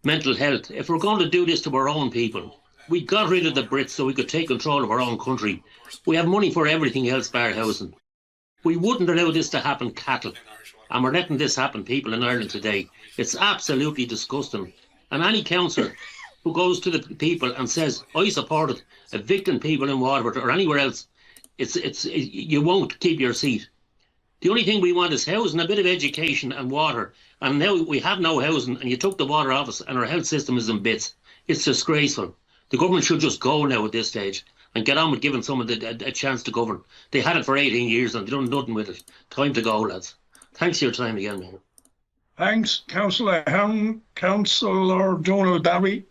mental health. If we're going to do this to our own people, we got rid of the Brits so we could take control of our own country. We have money for everything else bar housing. We wouldn't allow this to happen cattle. And we're letting this happen, people in Ireland today. It's absolutely disgusting. And any councillor who goes to the people and says, I support it, evicting people in Waterford or anywhere else, you won't keep your seat. The only thing we want is housing, a bit of education and water. And now we have no housing, and you took the water off us, and our health system is in bits. It's disgraceful. The government should just go now at this stage and get on with giving someone a chance to govern. They had it for 18 years and they've done nothing with it. Time to go, lads. Thanks for your time again, Mayor. Thanks, Councillor Hound. Councillor Donald Barry.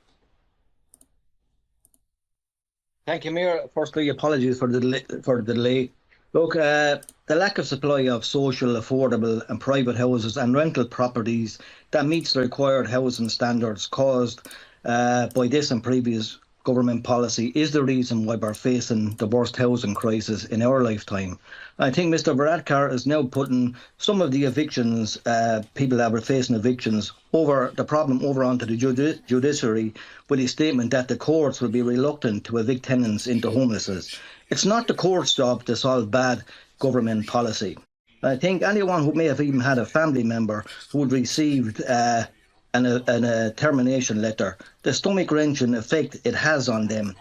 Thank you, Mayor. Firstly, apologies for the delay. Look, the lack of supply of social, affordable and private houses and rental properties that meets the required housing standards caused by this and previous government policy is the reason why we're facing the worst housing crisis in our lifetime. I think Mr Varadkar is now putting some of the evictions, people that were facing evictions, over the problem over onto the judiciary with his statement that the courts will be reluctant to evict tenants into homelessness. It's not the court's job to solve bad government policy. I think anyone who may have even had a family member who had received a termination letter, the stomach-wrenching effect it has on them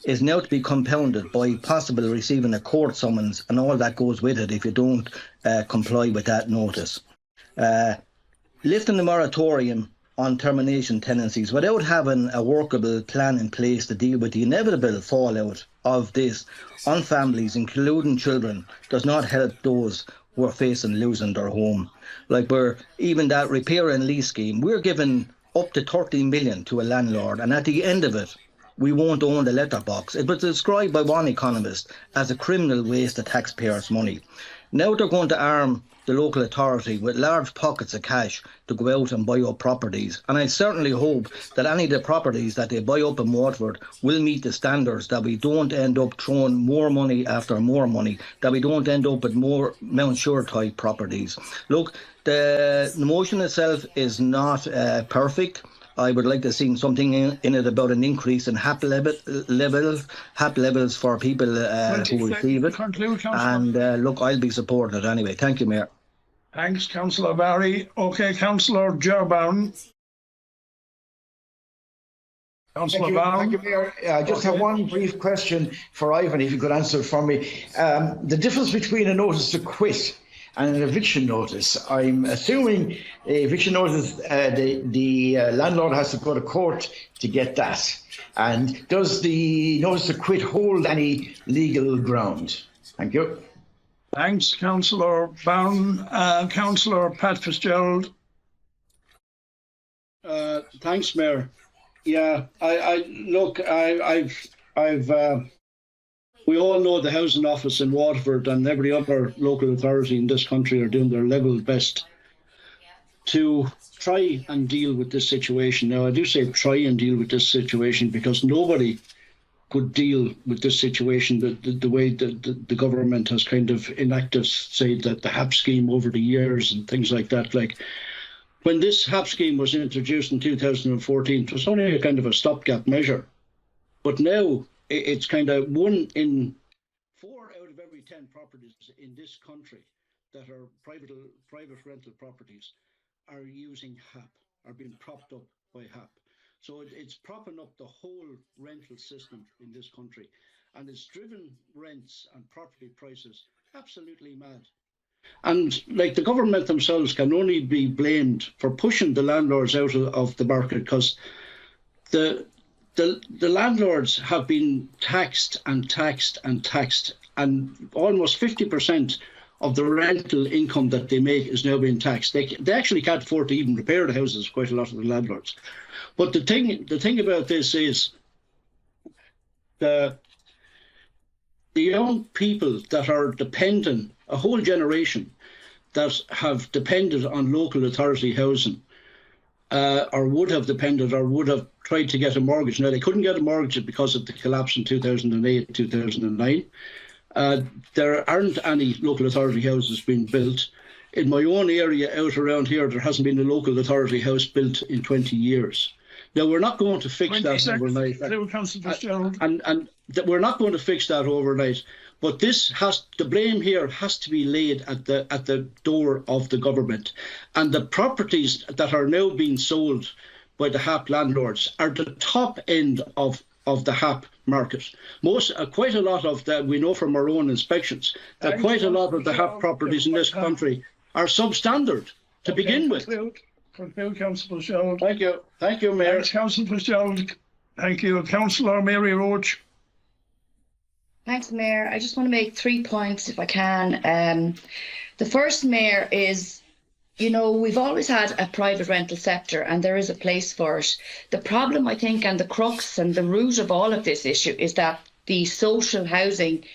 is now to be compounded by possibly receiving a court summons and all that goes with it if you don't comply with that notice. Lifting the moratorium on termination tenancies without having a workable plan in place to deal with the inevitable fallout of this on families, including children, does not help those who are facing losing their home. Like even that repair and lease scheme, we're giving up to 30 million to a landlord, and at the end of it, we won't own the letterbox. It was described by one economist as a criminal waste of taxpayers' money. Now they're going to arm the local authority with large pockets of cash to go out and buy up properties. And I certainly hope that any of the properties that they buy up in Waterford will meet the standards, that we don't end up throwing more money after more money, that we don't end up with more Mount Sure type properties. Look, the motion itself is not perfect. I would like to see something in it about an increase in HAP levels for people who receive it. And look, I'll be supporting it anyway. Thank you, Mayor. Thanks, Councillor Barry. Okay, Councillor Gerbourn. Councillor Barron. Thank you, Mayor. I just have one brief question for Ivan, if you could answer it for me. The difference between a notice to quit and an eviction notice. I'm assuming the eviction notice, the landlord has to go to court to get that. And does the notice to quit hold any legal ground? Thank you. Thanks, Councillor Barron. Councillor Pat Fitzgerald. Thanks, Mayor. Yeah, we all know the housing office in Waterford and every other local authority in this country are doing their level best to try and deal with this situation. Now, I do say try and deal with this situation because nobody could deal with this situation the way the government has kind of enacted, say, that the HAP scheme over the years and things like that. Like, when this HAP scheme was introduced in 2014, it was only a kind of a stopgap measure. But now it's kind of 1 in 4 out of every 10 properties in this country that are private rental properties are using HAP, are being propped up by HAP. So it's propping up the whole rental system in this country. And it's driven rents and property prices absolutely mad. And like the government themselves can only be blamed for pushing the landlords out of the market because the landlords have been taxed and taxed and taxed, and almost 50% of the rental income that they make is now being taxed. They actually can't afford to even repair the houses, quite a lot of the landlords. But the thing about this is the young people that are dependent, a whole generation that have depended on local authority housing, or would have depended or would have tried to get a mortgage. Now, they couldn't get a mortgage because of the collapse in 2008, 2009. There aren't any local authority houses being built. In my own area out around here, there hasn't been a local authority house built in 20 years. Now, we're not going to fix that overnight. And we're not going to fix that overnight. But the blame here has to be laid at the door of the government. And the properties that are now being sold by the HAP landlords are the top end of the HAP market. Quite a lot of that, we know from our own inspections, that quite a lot of the HAP properties in this country are substandard to begin with. Conclude, Councillor Fitzgerald. Thank you. Thank you, Mayor. Thanks, Councillor Fitzgerald. Thank you. Councillor Mary Roach. Thanks, Mayor. I just want to make 3 points if I can. The first, Mayor, is you know, we've always had a private rental sector and there is a place for it. The problem, I think, and the crux and the root of all of this issue is that the social housing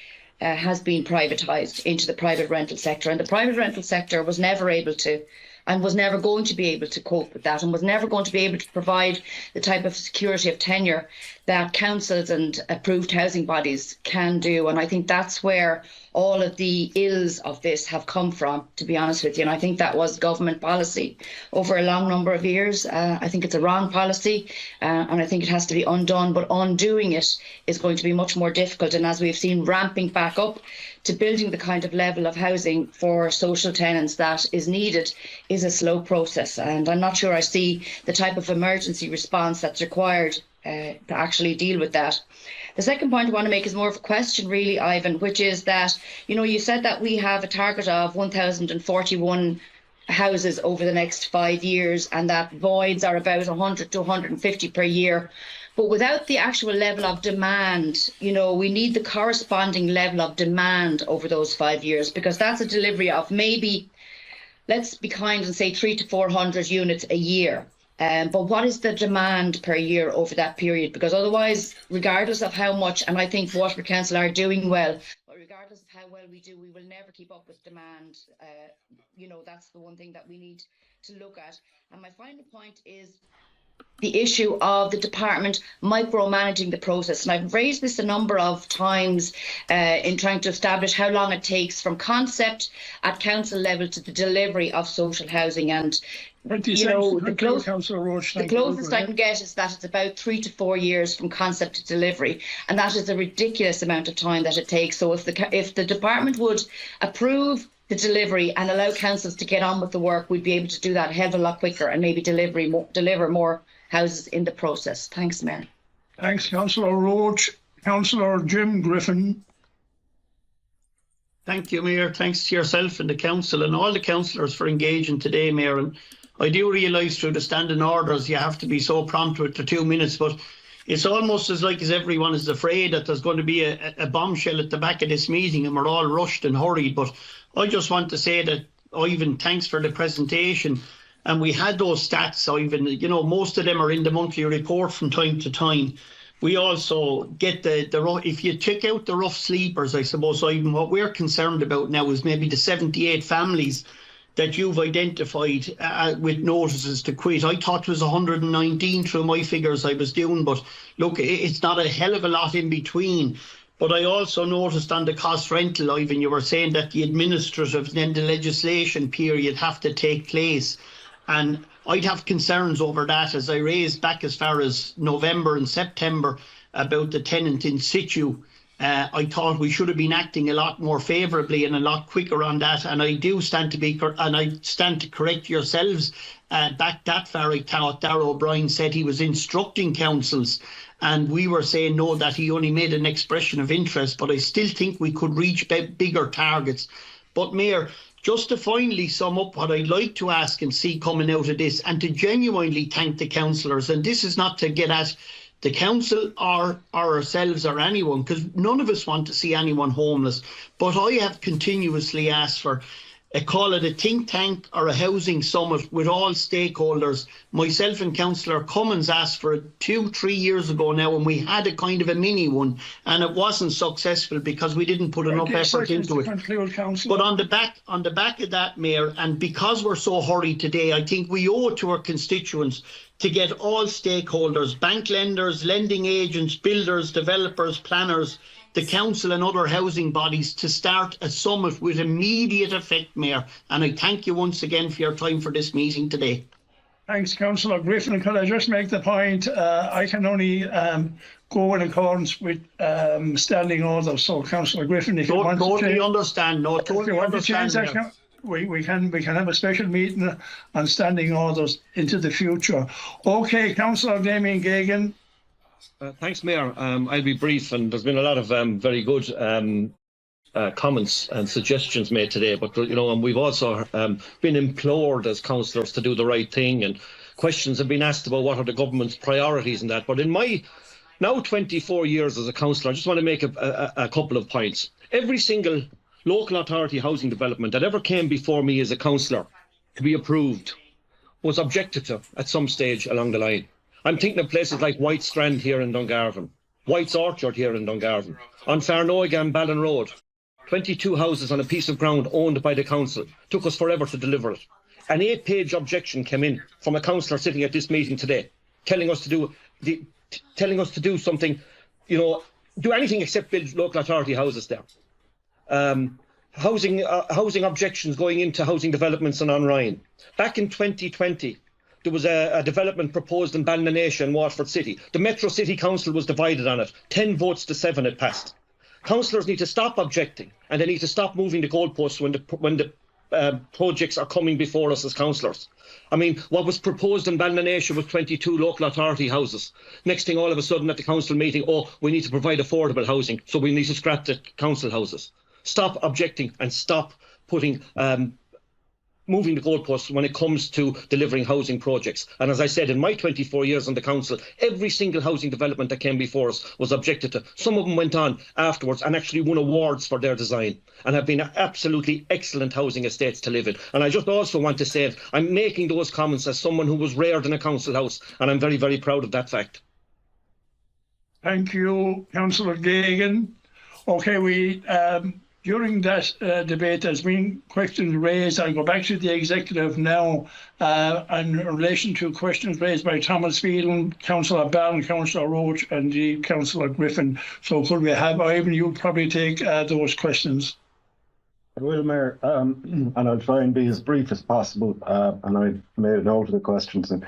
has been privatised into the private rental sector, and the private rental sector was never able to and was never going to be able to cope with that, and was never going to be able to provide the type of security of tenure that councils and approved housing bodies can do. And I think that's where all of the ills of this have come from, to be honest with you. And I think that was government policy over a long number of years. I think it's a wrong policy, and I think it has to be undone. But undoing it is going to be much more difficult. And as we've seen, ramping back up to building the kind of level of housing for social tenants that is needed is a slow process. And I'm not sure I see the type of emergency response that's required to actually deal with that. The second point I want to make is more of a question, really, Ivan, which is that, you know, you said that we have a target of 1,041 houses over the next 5 years, and that voids are about 100 to 150 per year. But without the actual level of demand, you know, we need the corresponding level of demand over those 5 years, because that's a delivery of maybe, let's be kind and say 300 to 400 units a year. But what is the demand per year over that period? Because otherwise, regardless of how much, and I think Waterford Council are doing well, but regardless of how well we do, we will never keep up with demand. You know, that's the one thing that we need to look at. And my final point is the issue of the department micromanaging the process. And I've raised this a number of times in trying to establish how long it takes from concept at council level to the delivery of social housing. And you know, the closest I can get is that it's about 3 to 4 years from concept to delivery, and that is a ridiculous amount of time that it takes. So if the department would approve the delivery and allow councils to get on with the work, we'd be able to do that a hell of a lot quicker and maybe deliver more houses in the process. Thanks, Mayor. Thanks, Councillor Roach. Councillor Jim Griffin. Thank you, Mayor. Thanks to yourself and the council and all the councillors for engaging today, Mayor. And I do realise through the standing orders you have to be so prompt with the 2 minutes, but it's almost as everyone is afraid that there's going to be a bombshell at the back of this meeting and we're all rushed and hurried. But I just want to say that, Ivan, thanks for the presentation. And we had those stats, Ivan. You know, most of them are in the monthly report from time to time. We also get the if you check out the rough sleepers, I suppose, Ivan, what we're concerned about now is maybe the 78 families that you've identified with notices to quit. I thought it was 119 through my figures I was doing, but look, it's not a hell of a lot in between. But I also noticed on the cost rental, Ivan, you were saying that the administrative and the legislation period have to take place. And I'd have concerns over that, as I raised back as far as November and September about the tenant in situ. I thought we should have been acting a lot more favourably and a lot quicker on that. And I do stand to correct yourselves. Back that far, I thought Darragh O'Brien said he was instructing councils, and we were saying no, that he only made an expression of interest. But I still think we could reach bigger targets. But Mayor, just to finally sum up what I'd like to ask and see coming out of this, and to genuinely thank the councillors, and this is not to get at the council or ourselves or anyone, because none of us want to see anyone homeless, but I have continuously asked for call it a think tank or a housing summit with all stakeholders. Myself and Councillor Cummins asked for it 2-3 years ago now, and we had a kind of a mini one, and it wasn't successful because we didn't put enough effort into it. But on the back of that, Mayor, and because we're so hurried today, I think we owe it to our constituents to get all stakeholders, bank lenders, lending agents, builders, developers, planners, the council and other housing bodies to start a summit with immediate effect, Mayor. And I thank you once again for your time for this meeting today. Thanks, Councillor Griffin. Could I just make the point, I can only go in accordance with standing orders. So, Councillor Griffin, if you want to change, that, we can have a special meeting on standing orders into the future. Okay, Councillor Damien Gagan. Thanks, Mayor. I'll be brief, and there's been a lot of very good comments and suggestions made today. But you know, and we've also been implored as councillors to do the right thing, and questions have been asked about what are the government's priorities and that. But in my now 24 years as a councillor, I just want to make a couple of points. Every single local authority housing development that ever came before me as a councillor to be approved was objected to at some stage along the line. I'm thinking of places like White Strand here in Dungarvan, White's Orchard here in Dungarvan, on Farnoigan, Ballon Road. 22 houses on a piece of ground owned by the council. Took us forever to deliver it. An 8-page objection came in from a councillor sitting at this meeting today, telling us to do something, do anything except build local authority houses there. Housing objections going into housing developments in Ryan. Back in 2020, there was a development proposed in Ballinasha in Waterford City. The Metro City Council was divided on it. 10 votes to 7 it passed. Councillors need to stop objecting, and they need to stop moving the goalposts when the projects are coming before us as councillors. I mean, what was proposed in Ballinasha was 22 local authority houses. Next thing, all of a sudden at the council meeting, we need to provide affordable housing, so we need to scrap the council houses. Stop objecting and stop putting moving the goalposts when it comes to delivering housing projects. And as I said, in my 24 years on the council, every single housing development that came before us was objected to. Some of them went on afterwards and actually won awards for their design and have been absolutely excellent housing estates to live in. And I just also want to say, I'm making those comments as someone who was reared in a council house, and I'm very, very proud of that fact. Thank you, Councillor Gagan. Okay, during that debate, there's been questions raised. I'll go back to the executive now in relation to questions raised by Thomas Phelan, Councillor Ballon, Councillor Roach, and Councillor Griffin. So could we have Ivan, you'll probably take those questions. I will, Mayor, and I'll try and be as brief as possible. And I've made a note of the questions. And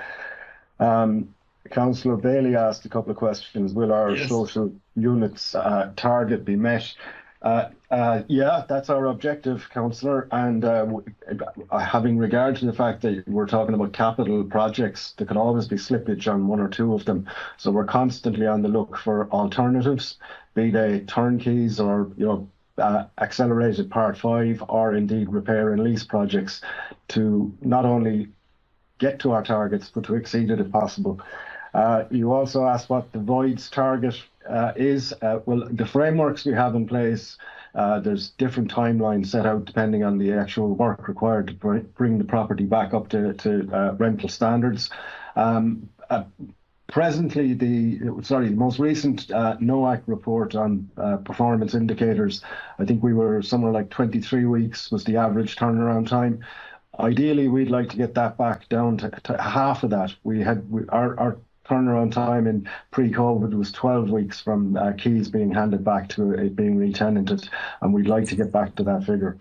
Councillor Bailey asked a couple of questions. Will our social units target be met? Yeah, that's our objective, Councillor, and having regard to the fact that we're talking about capital projects, there can always be slippage on one or two of them. So we're constantly on the look for alternatives, be they turnkeys or accelerated Part 5 or indeed repair and lease projects to not only get to our targets but to exceed it if possible. You also asked what the voids target is. Well, the frameworks we have in place, there's different timelines set out depending on the actual work required to bring the property back up to rental standards. Presently, the most recent NOAC report on performance indicators, I think we were somewhere like 23 weeks was the average turnaround time. Ideally, we'd like to get that back down to half of that. Our turnaround time in pre-COVID was 12 weeks from keys being handed back to it being re-tenanted, and we'd like to get back to that figure.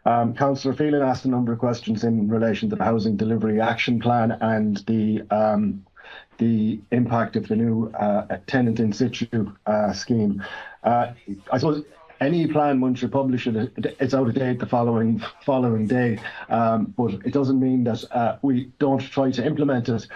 Councillor Phelan asked a number of questions in relation to the Housing Delivery Action Plan and the impact of the new tenant in situ scheme. I suppose any plan, once you publish it, it's out of date the following day, but it doesn't mean that we don't try to implement it.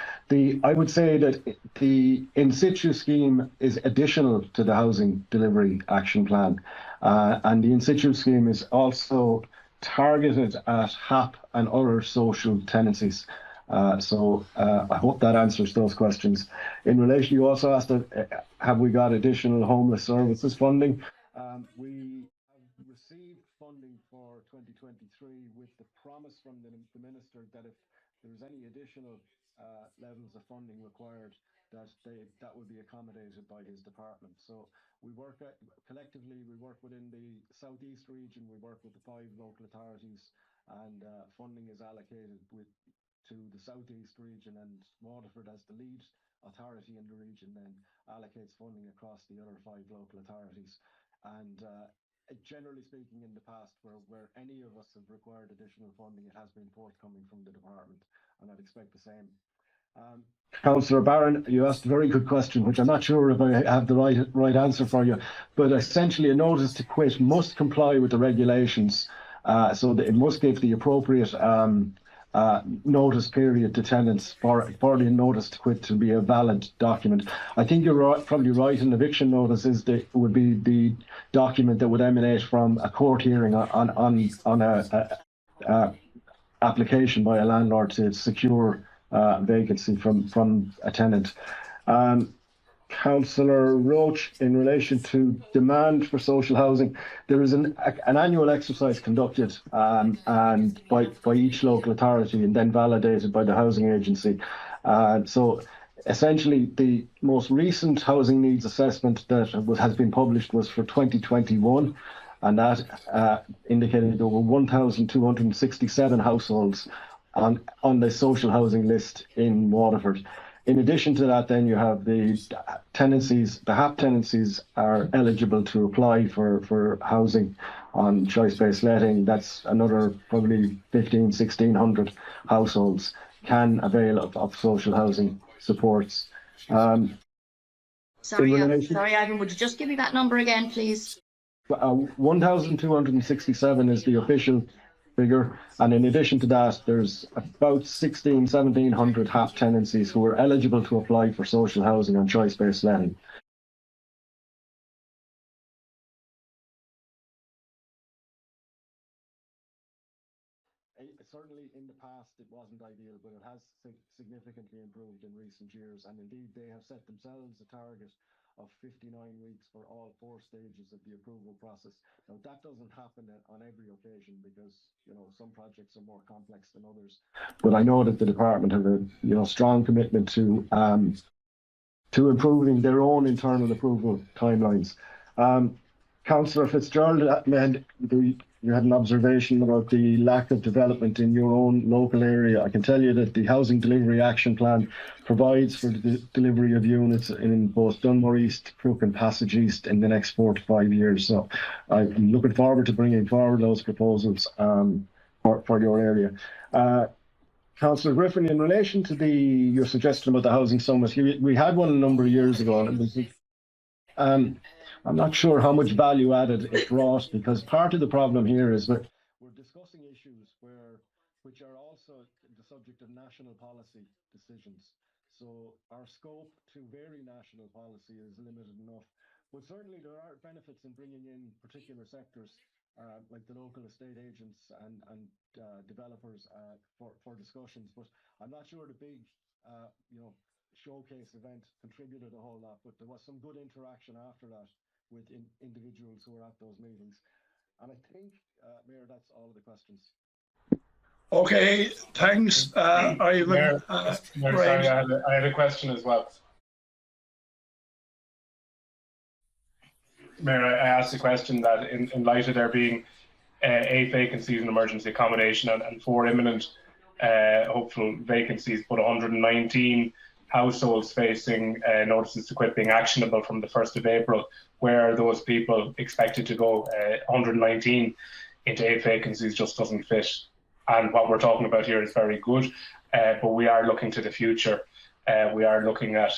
I would say that the in situ scheme is additional to the Housing Delivery Action Plan, and the in situ scheme is also targeted at HAP and other social tenancies. So I hope that answers those questions. In relation, you also asked, have we got additional homeless services funding? We have received funding for 2023 with the promise from the Minister that if there was any additional levels of funding required, that would be accommodated by his department. So we work collectively, we work within the Southeast region, we work with the 5 local authorities, and funding is allocated to the Southeast region, and Waterford as the lead authority in the region then allocates funding across the other 5 local authorities. And generally speaking, in the past, where any of us have required additional funding, it has been forthcoming from the department, and I'd expect the same. Councillor Barron, you asked a very good question, which I'm not sure if I have the right answer for you, but essentially a notice to quit must comply with the regulations, so that it must give the appropriate notice period to tenants for the notice to quit to be a valid document. I think you're probably right. An eviction notice would be the document that would emanate from a court hearing on a application by a landlord to secure vacancy from a tenant. Councillor Roach, in relation to demand for social housing, there is an annual exercise conducted and by each local authority and then validated by the housing agency. So essentially, the most recent housing needs assessment that has been published was for 2021, and that indicated over 1,267 households on the social housing list in Waterford. In addition to that, then you have the tenancies. The HAP tenancies are eligible to apply for housing on choice-based letting. That's another probably 1,600 households can avail of social housing supports. Sorry, Ivan, would you just give me that number again, please? 1,267 is the official figure, and in addition to that, there's about 1,700 HAP tenancies who are eligible to apply for social housing on choice-based letting. Certainly in the past it wasn't ideal, but it has significantly improved in recent years, and indeed they have set themselves a target of 59 weeks for all 4 stages of the approval process. Now that doesn't happen on every occasion because some projects are more complex than others. But I know that the department have a strong commitment to improving their own internal approval timelines. Councillor Fitzgerald, you had an observation about the lack of development in your own local area. I can tell you that the Housing Delivery Action Plan provides for the delivery of units in both Dunmore East, Crook and Passage East in the next 4 to 5 years. So I'm looking forward to bringing forward those proposals for your area. Councillor Griffin, in relation to your suggestion about the Housing Summit, we had one a number of years ago, and it was I'm not sure how much value added it brought, because part of the problem here is that we're discussing issues which are also the subject of national policy decisions. So our scope to vary national policy is limited enough. But certainly there are benefits in bringing in particular sectors like the local estate agents and developers for discussions. But I'm not sure the big showcase event contributed a whole lot, but there was some good interaction after that with individuals who were at those meetings. And I think, Mayor, that's all of the questions. Okay, thanks, Ivan. Mayor, sorry, I had a question as well. Mayor, I asked a question that in light of there being 8 vacancies in emergency accommodation and 4 imminent hopeful vacancies, but 119 households facing notices to quit being actionable from the 1st of April, where are those people expected to go? 119 into 8 vacancies just doesn't fit. And what we're talking about here is very good, but we are looking to the future. We are looking at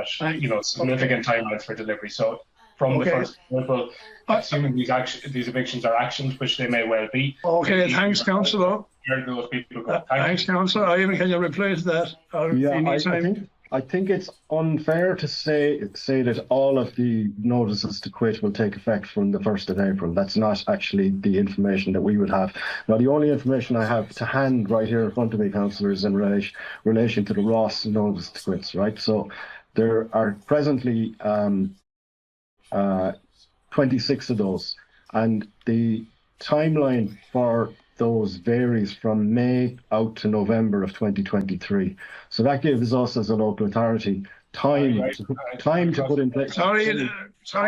significant timelines for delivery. So from the 1st of April, assuming these evictions are actioned, which they may well be. Okay, thanks, Councillor. Where do those people go? Thanks, Councillor. Ivan, can you replace that? I think it's unfair to say that all of the notices to quit will take effect from the 1st of April. That's not actually the information that we would have. Now, the only information I have to hand right here in front of me, Councillor, is in relation to the Ross notice to quits, right? So there are presently 26 of those, and the timeline for those varies from May out to November of 2023. So that gives us as a local authority time to put in place. Sorry,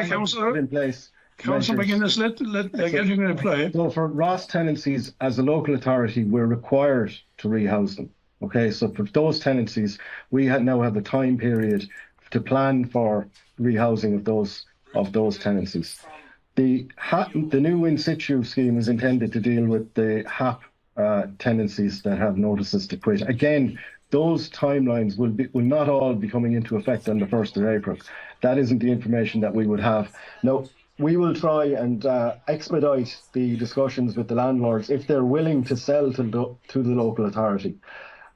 Councillor. Put in place. Councillor McGuinness, let get you in play. So for Ross tenancies, as a local authority, we're required to rehouse them. Okay, so for those tenancies, we now have a time period to plan for rehousing of those tenancies. The new in situ scheme is intended to deal with the HAP tenancies that have notices to quit. Again, those timelines will not all be coming into effect on the 1st of April. That isn't the information that we would have. Now, we will try and expedite the discussions with the landlords if they're willing to sell to the local authority.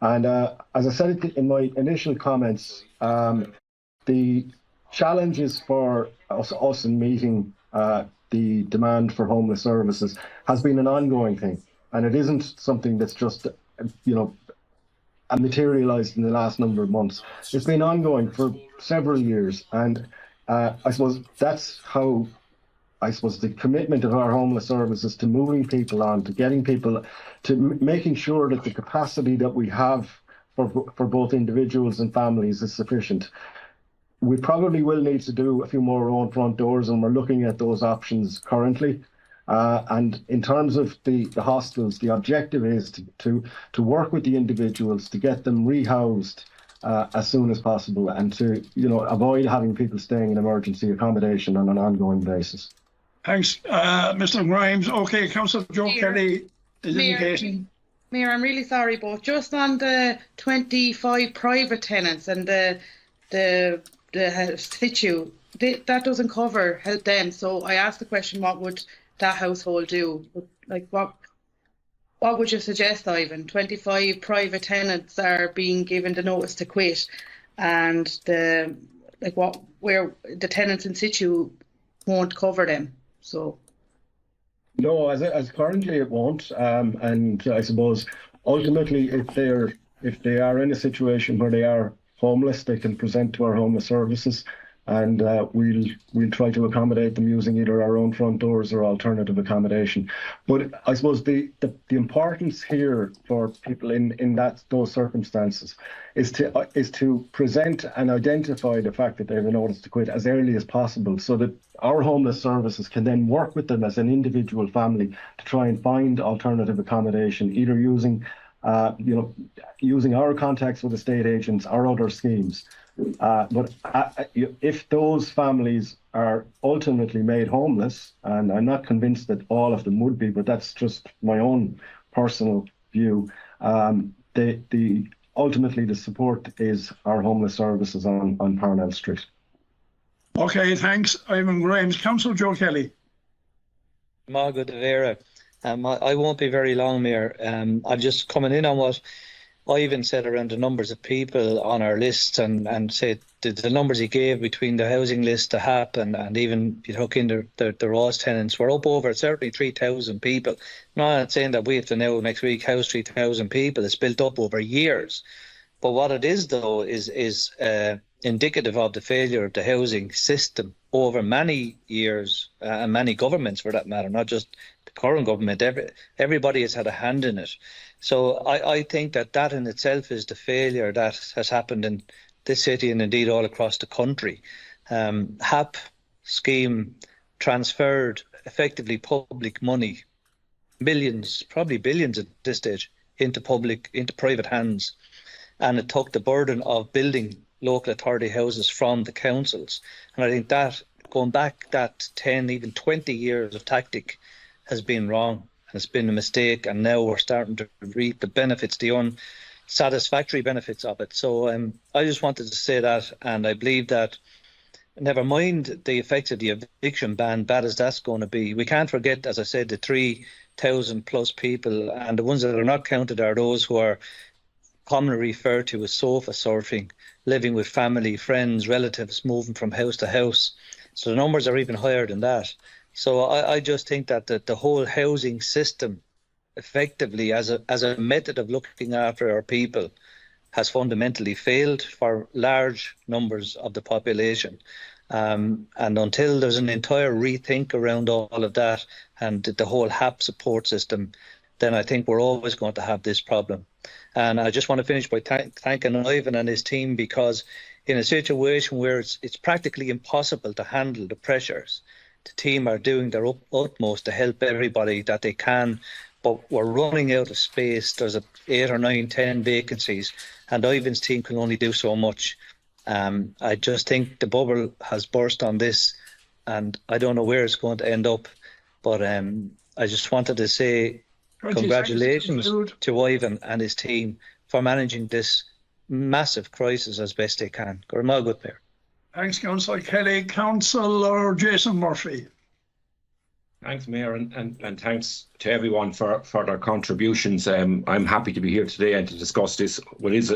And as I said in my initial comments, the challenges for us in meeting the demand for homeless services has been an ongoing thing, and it isn't something that's just materialised in the last number of months. It's been ongoing for several years, and I suppose that's how the commitment of our homeless services to moving people on, to getting people, to making sure that the capacity that we have for both individuals and families is sufficient. We probably will need to do a few more own front doors, and we're looking at those options currently. And in terms of the hostels, the objective is to work with the individuals to get them rehoused as soon as possible, and to avoid having people staying in emergency accommodation on an ongoing basis. Thanks, Mr. Grimes. Okay, Councillor Joe Kelly is indicating. Mayor, I'm really sorry, but just on the 25 private tenants and the situ, that doesn't help them. So I asked the question, what would that household do? Like, what would you suggest, Ivan? 25 private tenants are being given the notice to quit, and where the tenants in situ won't cover them. So no, as currently it won't, and I suppose ultimately if they are in a situation where they are homeless, they can present to our homeless services, and we'll try to accommodate them using either our own front doors or alternative accommodation. But I suppose the importance here for people in those circumstances is to present and identify the fact that they have a notice to quit as early as possible, so that our homeless services can then work with them as an individual family to try and find alternative accommodation, either using our contacts with estate agents or other schemes. But if those families are ultimately made homeless, and I'm not convinced that all of them would be, but that's just my own personal view, ultimately the support is our homeless services on Parnell Street. Okay, thanks, Ivan Grimes. Councillor Joe Kelly. Margaret Vera. I won't be very long, Mayor. I'm just coming in on what Ivan said around the numbers of people on our list, and said the numbers he gave between the housing list, the HAP, and even you hook in the Ross tenants, we're up over certainly 3,000 people. I'm not saying that we have to now next week house 3,000 people. It's built up over years. But what it is, though, is indicative of the failure of the housing system over many years, and many governments for that matter, not just the current government. Everybody has had a hand in it. So I think that in itself is the failure that has happened in this city and indeed all across the country. HAP scheme transferred effectively public money, millions, probably billions at this stage, into private hands. And it took the burden of building local authority houses from the councils. And I think that going back that 10, even 20 years of tactic has been wrong. And it's been a mistake. And now we're starting to reap the benefits, the unsatisfactory benefits of it. So I just wanted to say that. And I believe that never mind the effects of the eviction ban, bad as that's going to be, we can't forget, as I said, the 3,000 plus people. And the ones that are not counted are those who are commonly referred to as sofa surfing, living with family, friends, relatives, moving from house to house. So the numbers are even higher than that. So I just think that the whole housing system, effectively as a method of looking after our people, has fundamentally failed for large numbers of the population. And until there's an entire rethink around all of that and the whole HAP support system, then I think we're always going to have this problem. And I just want to finish by thanking Ivan and his team, because in a situation where it's practically impossible to handle the pressures, the team are doing their utmost to help everybody that they can. But we're running out of space. There's 8 or 9, 10 vacancies, and Ivan's team can only do so much. I just think the bubble has burst on this, and I don't know where it's going to end up. But I just wanted to say congratulations to Ivan and his team for managing this massive crisis as best they can. Good there. Thanks, Councillor Kelly. Councillor Jason Murphy. Thanks, Mayor, and thanks to everyone for their contributions. I'm happy to be here today and to discuss this, what is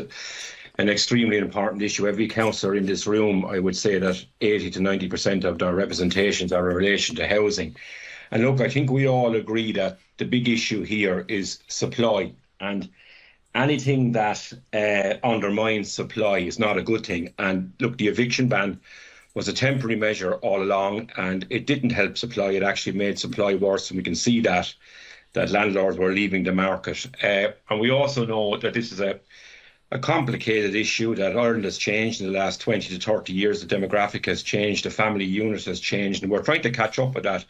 an extremely important issue. Every councillor in this room, I would say that 80 to 90% of their representations are in relation to housing. And look, I think we all agree that the big issue here is supply. And anything that undermines supply is not a good thing. And look, the eviction ban was a temporary measure all along, and it didn't help supply. It actually made supply worse, and we can see that landlords were leaving the market. And we also know that this is a complicated issue, that Ireland has changed in the last 20 to 30 years. The demographic has changed, the family unit has changed, and we're trying to catch up with that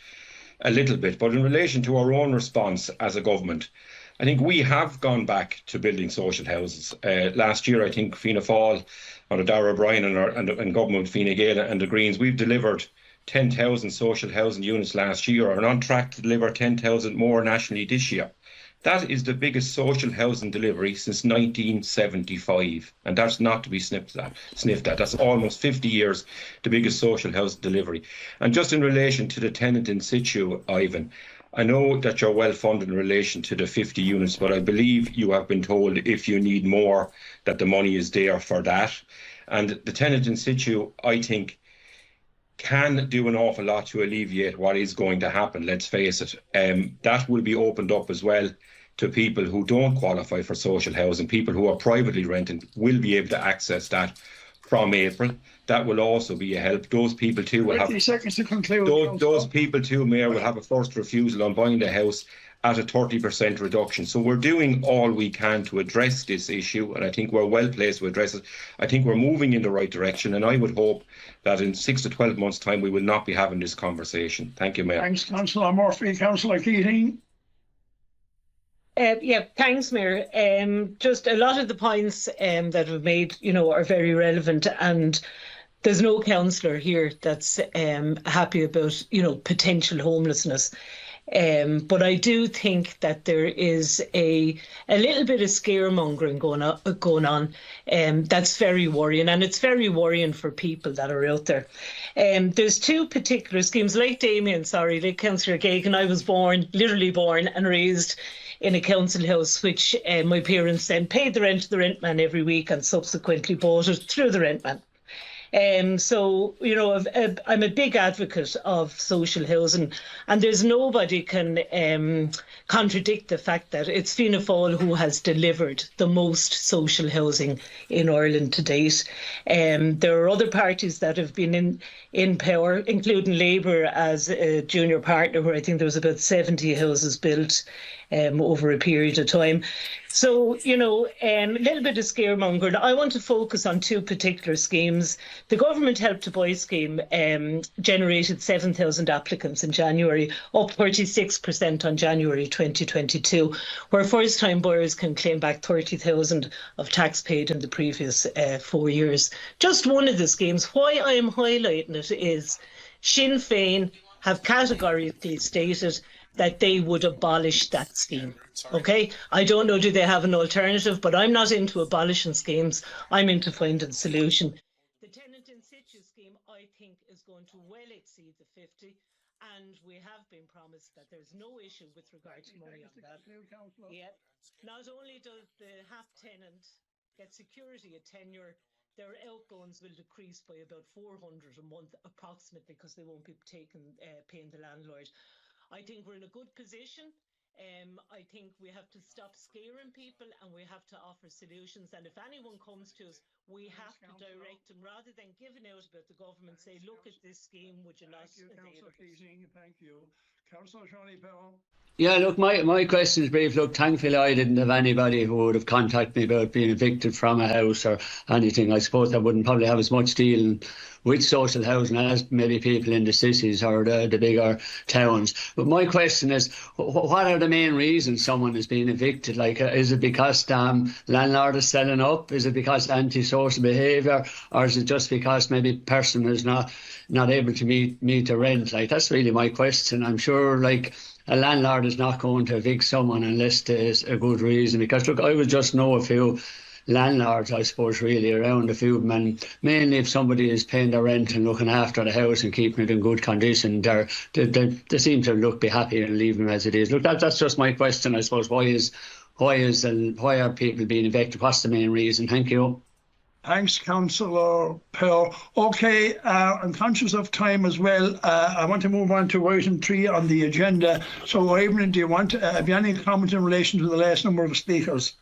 a little bit. But in relation to our own response as a government, I think we have gone back to building social houses. Last year, I think Fianna Fáil, under Darragh O'Brien and government Fine Gael and the Greens, we've delivered 10,000 social housing units last year, and on track to deliver 10,000 more nationally this year. That is the biggest social housing delivery since 1975, and that's not to be sniffed at. That's almost 50 years, the biggest social housing delivery. And just in relation to the tenant in situ, Ivan, I know that you're well funded in relation to the 50 units, but I believe you have been told if you need more, that the money is there for that. And the tenant in situ, I think, can do an awful lot to alleviate what is going to happen, let's face it. That will be opened up as well to people who don't qualify for social housing. People who are privately renting will be able to access that from April. That will also be a help. Those people too will have 30 seconds to conclude. Those people too, Mayor, will have a first refusal on buying the house at a 30% reduction. So we're doing all we can to address this issue, and I think we're well placed to address it. I think we're moving in the right direction, and I would hope that in 6 to 12 months' time we will not be having this conversation. Thank you, Mayor. Thanks, Councillor Murphy. Councillor Keating. Yeah, thanks, Mayor. Just a lot of the points that we've made, are very relevant, and there's no councillor here that's happy about, potential homelessness. But I do think that there is a little bit of scaremongering going on. That's very worrying, and it's very worrying for people that are out there. There's two particular schemes, like Councillor Gagan. I was literally born and raised in a council house, which my parents then paid the rent to the rent man every week and subsequently bought it through the rent man. So, I'm a big advocate of social housing, and there's nobody can contradict the fact that it's Fianna Fáil who has delivered the most social housing in Ireland to date. There are other parties that have been in power, including Labour as a junior partner, where I think there was about 70 houses built over a period of time. So, a little bit of scaremongering. I want to focus on two particular schemes. The Government Help to Buy scheme generated 7,000 applicants in January, up 36% on January 2022, where first-time buyers can claim back 30,000 of tax paid in the previous 4 years. Just one of the schemes. Why I am highlighting it is Sinn Féin have categorically stated that they would abolish that scheme. Okay, I don't know, do they have an alternative? But I'm not into abolishing schemes. I'm into finding a solution. The tenant in situ scheme, I think, is going to well exceed the 50, and we have been promised that there's no issue with regard to money on that. Yeah. Not only does the HAP tenant get security at tenure, their outgoings will decrease by about 400 a month approximately, because they won't be paying the landlord. I think we're in a good position. I think we have to stop scaring people, and we have to offer solutions. And if anyone comes to us, we have to direct them, rather than giving out about the government. Say, look at this scheme, would you not? Thank you, Councillor Keating. Thank you. Councillor Johnny Powell. Yeah, look, my question is brief. Look, thankfully I didn't have anybody who would have contacted me about being evicted from a house or anything. I suppose I wouldn't probably have as much dealing with social housing as maybe people in the cities or the bigger towns. But my question is, what are the main reasons someone is being evicted? Like, is it because landlord is selling up? Is it because antisocial behaviour? Or is it just because maybe person is not able to meet the rent? Like, that's really my question. I'm sure, like, a landlord is not going to evict someone unless there's a good reason. Because, look, I would just know a few landlords, I suppose, really around, a few of them, and mainly if somebody is paying their rent and looking after the house and keeping it in good condition, they seem to be happy and leaving as it is. Look, that's just my question, I suppose. Why are people being evicted? What's the main reason? Thank you. Thanks, Councillor Pearl. Okay, I'm conscious of time as well. I want to move on to item 3 on the agenda. So, Evelyn, do you want have you any comment in relation to the last number of speakers?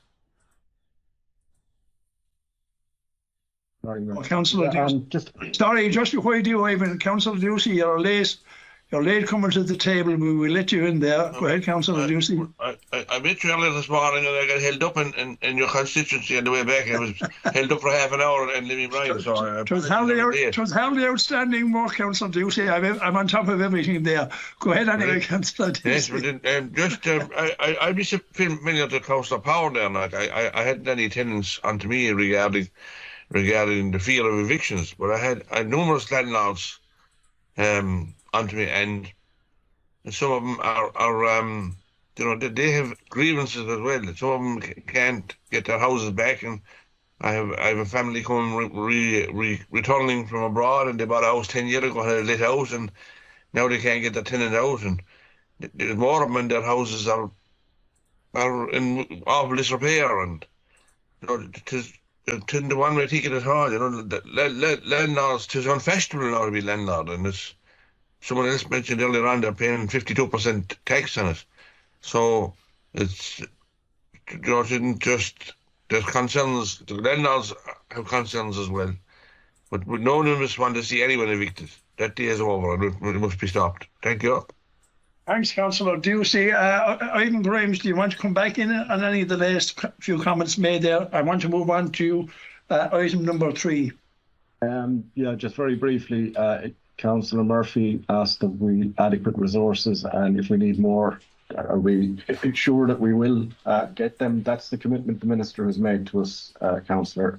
Councillor Ducey. Sorry, just before you do, Ivan, Councillor Ducey, you're late coming to the table. We will let you in there. Go ahead, Councillor Ducey. I met you earlier this morning and I got held up in your constituency on the way back. I was held up for half an hour and Limmy Bryan. So it was hardly outstanding work, Councillor Ducey. I'm on top of everything there. Go ahead anyway, Councillor Ducey. Yes, but I'd be familiar to Councillor Power there. Like, I hadn't any tenants onto me regarding the fear of evictions, but I had numerous landlords onto me, and some of them are they have grievances as well. Some of them can't get their houses back, and I have a family coming returning from abroad, and they bought a house 10 years ago, had a lit house, and now they can't get their tenant out, and there's more of them in their houses are in awful disrepair, and it isn't the one-way ticket at all. Landlords, it is unfashionable now to be landlord, and it's someone else mentioned earlier on they're paying 52% tax on it. So it's isn't just there's concerns. The landlords have concerns as well, but no one of us want to see anyone evicted. That day is over, and it must be stopped. Thank you. Thanks, Councillor Ducey. Ivan Grimes, do you want to come back in on any of the last few comments made there? I want to move on to item number 3. Yeah, just very briefly, Councillor Murphy asked if we adequate resources, and if we need more, are we sure that we will get them? That's the commitment the Minister has made to us, Councillor,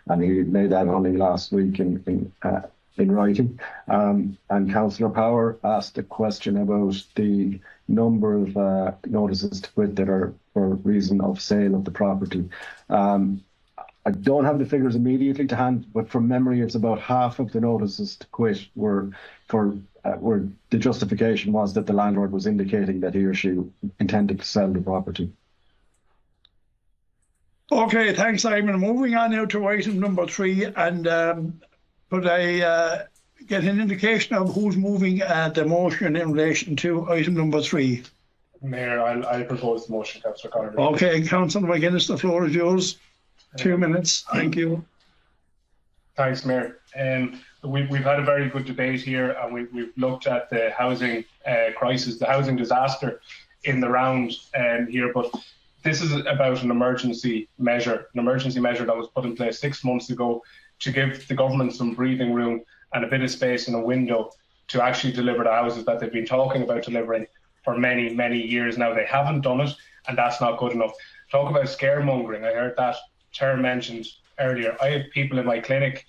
and he made that only last week in writing. And Councillor Power asked a question about the number of notices to quit that are for reason of sale of the property. I don't have the figures immediately to hand, but from memory, it's about half of the notices to quit were where the justification was that the landlord was indicating that he or she intended to sell the property. Okay, thanks, Ivan. Moving on now to item number 3, and could I get an indication of who's moving the motion in relation to item number 3? Mayor, I'll propose the motion, Councillor Connor. Okay, Councillor McGuinness, the floor is yours. 2 minutes. Thank you. Thanks, Mayor. We've had a very good debate here, and we've looked at the housing crisis, the housing disaster in the round here. But this is about an emergency measure that was put in place 6 months ago to give the government some breathing room and a bit of space and a window to actually deliver the houses that they've been talking about delivering for many, many years now. They haven't done it, and that's not good enough. Talk about scaremongering. I heard that term mentioned earlier. I have people in my clinic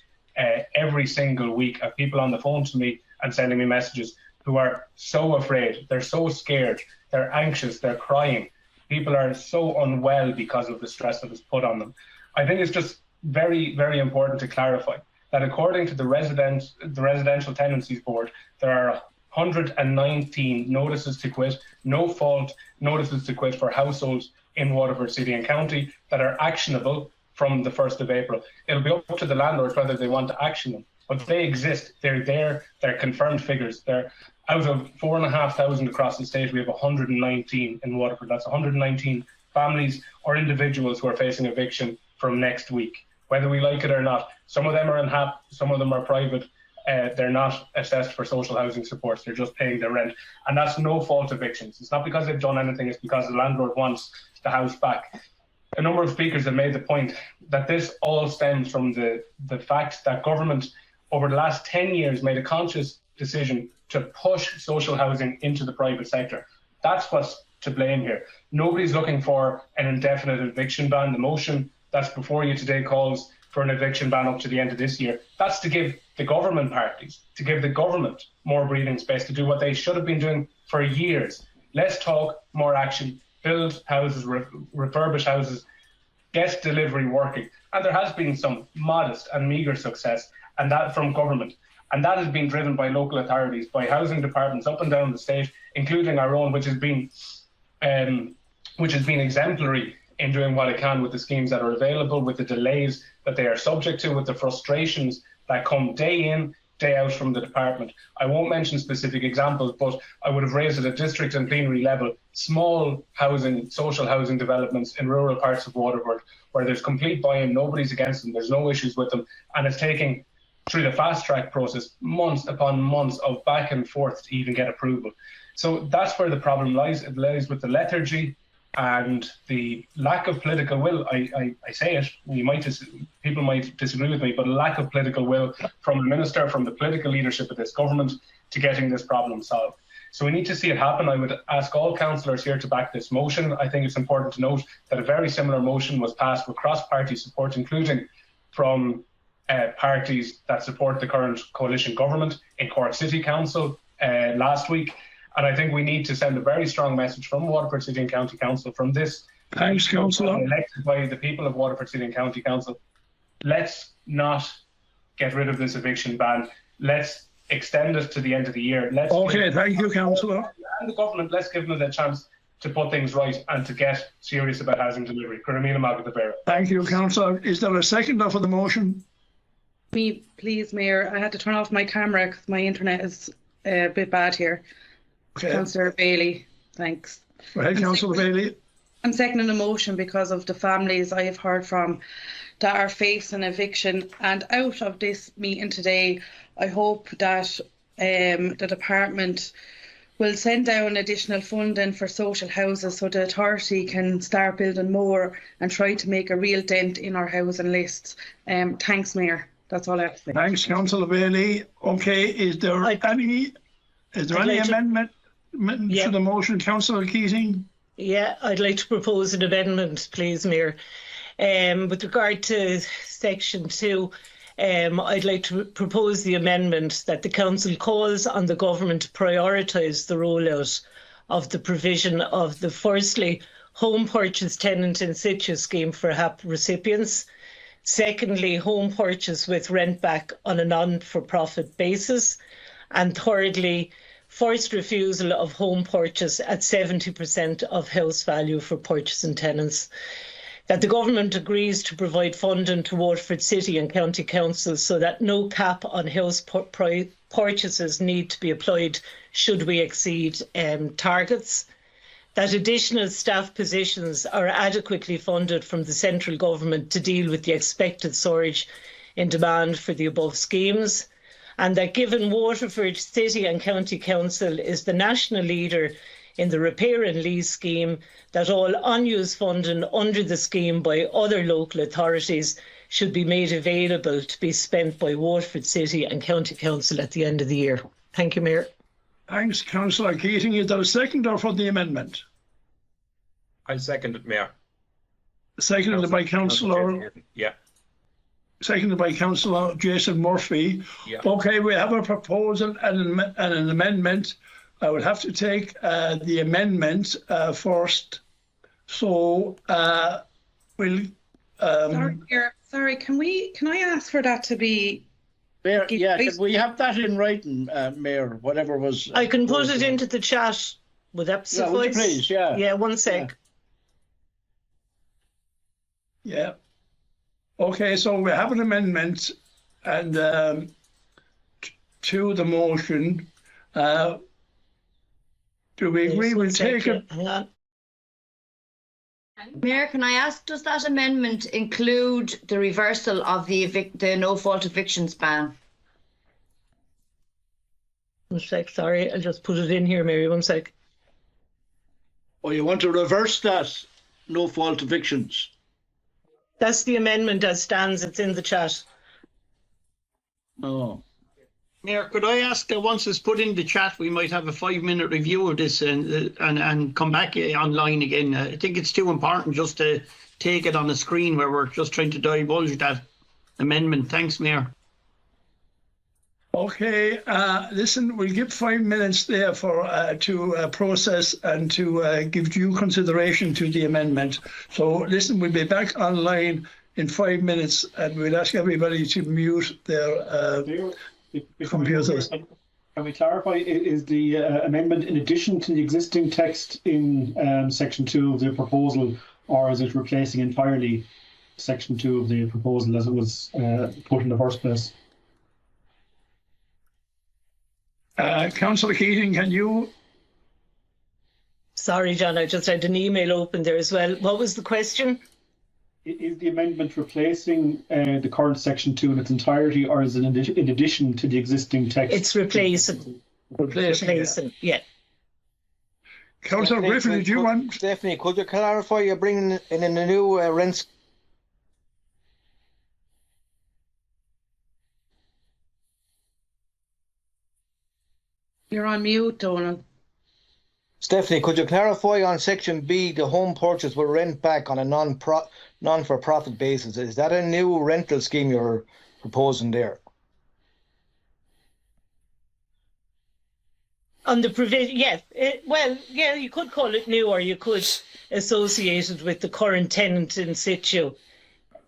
every single week. I have people on the phone to me and sending me messages who are so afraid. They're so scared. They're anxious. They're crying. People are so unwell because of the stress that is put on them. I think it's just very, very important to clarify that according to the Residential Tenancies Board, there are 119 notices to quit, no fault notices to quit for households in Waterford City and County that are actionable from the 1st of April. It'll be up to the landlords whether they want to action them, but they exist. They're there. They're confirmed figures. They're out of 4,500 across the state. We have 119 in Waterford. That's 119 families or individuals who are facing eviction from next week, whether we like it or not. Some of them are in HAP, some of them are private. They're not assessed for social housing supports. They're just paying their rent. And that's no fault evictions. It's not because they've done anything. It's because the landlord wants the house back. A number of speakers have made the point that this all stems from the fact that government over the last 10 years made a conscious decision to push social housing into the private sector. That's what's to blame here. Nobody's looking for an indefinite eviction ban. The motion that's before you today calls for an eviction ban up to the end of this year. That's to give the government parties, to give the government more breathing space to do what they should have been doing for years. Less talk, more action. Build houses, refurbish houses, get delivery working. And there has been some modest and meagre success, and that from government. And that has been driven by local authorities, by housing departments up and down the state, including our own, which has been exemplary in doing what it can with the schemes that are available, with the delays that they are subject to, with the frustrations that come day in, day out from the department. I won't mention specific examples, but I would have raised at a district and plenary level small housing, social housing developments in rural parts of Waterford where there's complete buy-in, nobody's against them, there's no issues with them, and it's taking through the fast track process months upon months of back and forth to even get approval. So that's where the problem lies. It lies with the lethargy and the lack of political will. I say it, people might disagree with me, but a lack of political will from the minister, from the political leadership of this government to getting this problem solved. So we need to see it happen. I would ask all councillors here to back this motion. I think it's important to note that a very similar motion was passed with cross-party support, including from parties that support the current coalition government in Cork City Council last week. And I think we need to send a very strong message from Waterford City and County Council, from this Thanks, Councillor. Elected by the people of Waterford City and County Council. Let's not get rid of this eviction ban. Let's extend it to the end of the year. Thank you, Councillor. And the government, let's give them the chance to put things right and to get serious about housing delivery. Thank you, Councillor. Is there a seconder for the motion? Me, please, Mayor. I had to turn off my camera because my internet is a bit bad here. Okay. Councillor Bailey, thanks. Go ahead, Councillor Bailey. I'm seconding the motion because of the families I have heard from that are facing eviction. And out of this meeting today, I hope that the department will send down additional funding for social houses so the authority can start building more and try to make a real dent in our housing lists. Thanks, Mayor. That's all I have to say. Thanks, Councillor Bailey. Okay, is there any amendment to the motion, Councillor Keating? Yeah, I'd like to propose an amendment, please, Mayor. With regard to section 2, I'd like to propose the amendment that the council calls on the government to prioritise the rollout of the provision of the firstly home purchase tenant in situ scheme for HAP recipients, secondly home purchase with rent back on a non-for-profit basis, and thirdly first refusal of home purchase at 70% of house value for purchasing tenants. That the government agrees to provide funding to Waterford City and County Council so that no cap on house purchases need to be applied should we exceed targets. That additional staff positions are adequately funded from the central government to deal with the expected surge in demand for the above schemes. And that given Waterford City and County Council is the national leader in the repair and lease scheme, that all unused funding under the scheme by other local authorities should be made available to be spent by Waterford City and County Council at the end of the year. Thank you, Mayor. Thanks, Councillor Keating. Is there a seconder for the amendment? I second it, Mayor. Seconded by Councillor. Yeah. Seconded by Councillor Jason Murphy. Yeah. Okay, we have a proposal and an amendment. I would have to take the amendment first. So we'll. Sorry, can I ask for that to be? Mayor, yeah, can we have that in writing, Mayor? Whatever was. I can put it into the chat. Would that suffice? Yeah, would you please? Yeah. Yeah, one sec. Yeah. Okay, so we have an amendment and to the motion. Do we agree we'll take it? Hang on. Mayor, can I ask, does that amendment include the reversal of the no-fault evictions ban? 1 sec, sorry, I'll just put it in here, Mary, 1 sec. Oh, you want to reverse that no-fault evictions? That's the amendment as stands, it's in the chat. Oh. Mayor, could I ask that once it's put in the chat, we might have a 5-minute review of this and come back online again. I think it's too important just to take it on the screen where we're just trying to divulge that amendment. Thanks, Mayor. Okay, listen, we'll give 5 minutes there for to process and to give due consideration to the amendment. So listen, we'll be back online in 5 minutes and we'll ask everybody to mute their computers. Can we clarify, is the amendment in addition to the existing text in section 2 of the proposal, or is it replacing entirely section 2 of the proposal as it was put in the first place? Councillor Keating, can you? Sorry, John, I just had an email open there as well. What was the question? Is the amendment replacing the current section 2 in its entirety, or is it in addition to the existing text? It's replacing. Replacing, yeah. Councillor Griffin, did you want? Stephanie, could you clarify you're bringing in a new rent? You're on mute, Donald. Stephanie, could you clarify on section B, the home purchase will rent back on a non-for-profit basis? Is that a new rental scheme you're proposing there? On the provision, yeah. Well, yeah, you could call it new, or you could associate it with the current tenant in situ.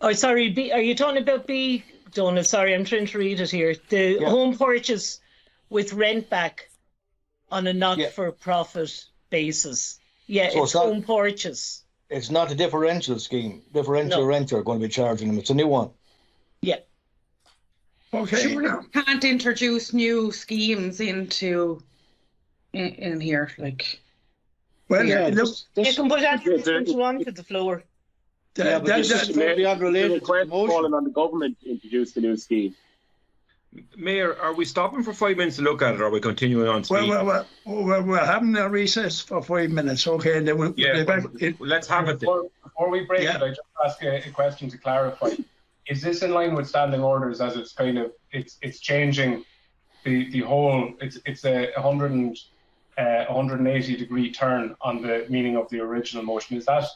Oh, sorry, B, are you talking about B, Donald? Sorry, I'm trying to read it here. The home purchase with rent back on a not-for-profit basis. Yeah, so it's home purchase. It's not a differential scheme. Differential rent you're going to be charging them. It's a new one. Yeah. Okay. Sure, you can't introduce new schemes into in here, like. Well, you can put that onto the floor. Maybe unrelated calling on the government to introduce the new scheme. Mayor, are we stopping for 5 minutes to look at it, or are we continuing on speaking? Well, we're having a recess for 5 minutes, okay? And then we'll be back. Let's have it then. Before we break it, I just ask a question to clarify. Is this in line with standing orders, as it's kind of it's changing the whole? It's a 180 degree turn on the meaning of the original motion. Is that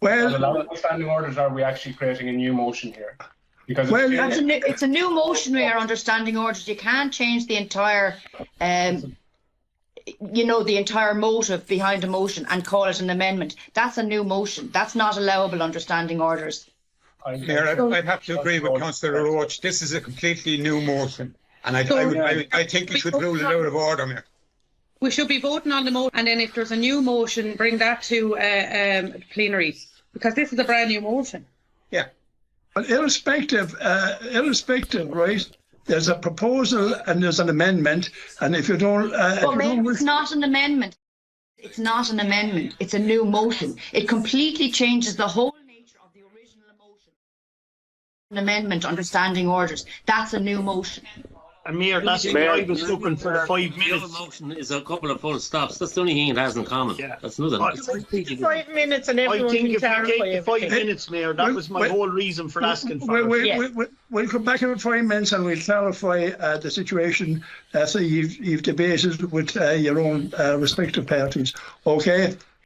allowed by standing orders? Or are we actually creating a new motion here? Because it's a new motion, Mayor, under standing orders. You can't change the entire, the entire motive behind a motion and call it an amendment. That's a new motion. That's not allowable under standing orders. Mayor, I'd have to agree with Councillor Roach. This is a completely new motion, and I think we should rule it out of order, Mayor. We should be voting on the motion, and then if there's a new motion, bring that to plenary, because this is a brand new motion. Yeah. But irrespective, right? There's a proposal and there's an amendment, and if you don't, it's not an amendment. It's not an amendment. It's a new motion. It completely changes the whole nature of the original motion. An amendment under standing orders. That's a new motion. And Mayor, that's why I was looking for the 5 minutes. The other motion is a couple of full stops. That's the only thing it has in common. Yeah. That's nothing. 5 minutes and everyone I think if can we take the 5 minutes, Mayor, that was my whole reason for asking for it. We'll come back in 5 minutes and we'll clarify the situation so you've debated with your own respective parties. Okay?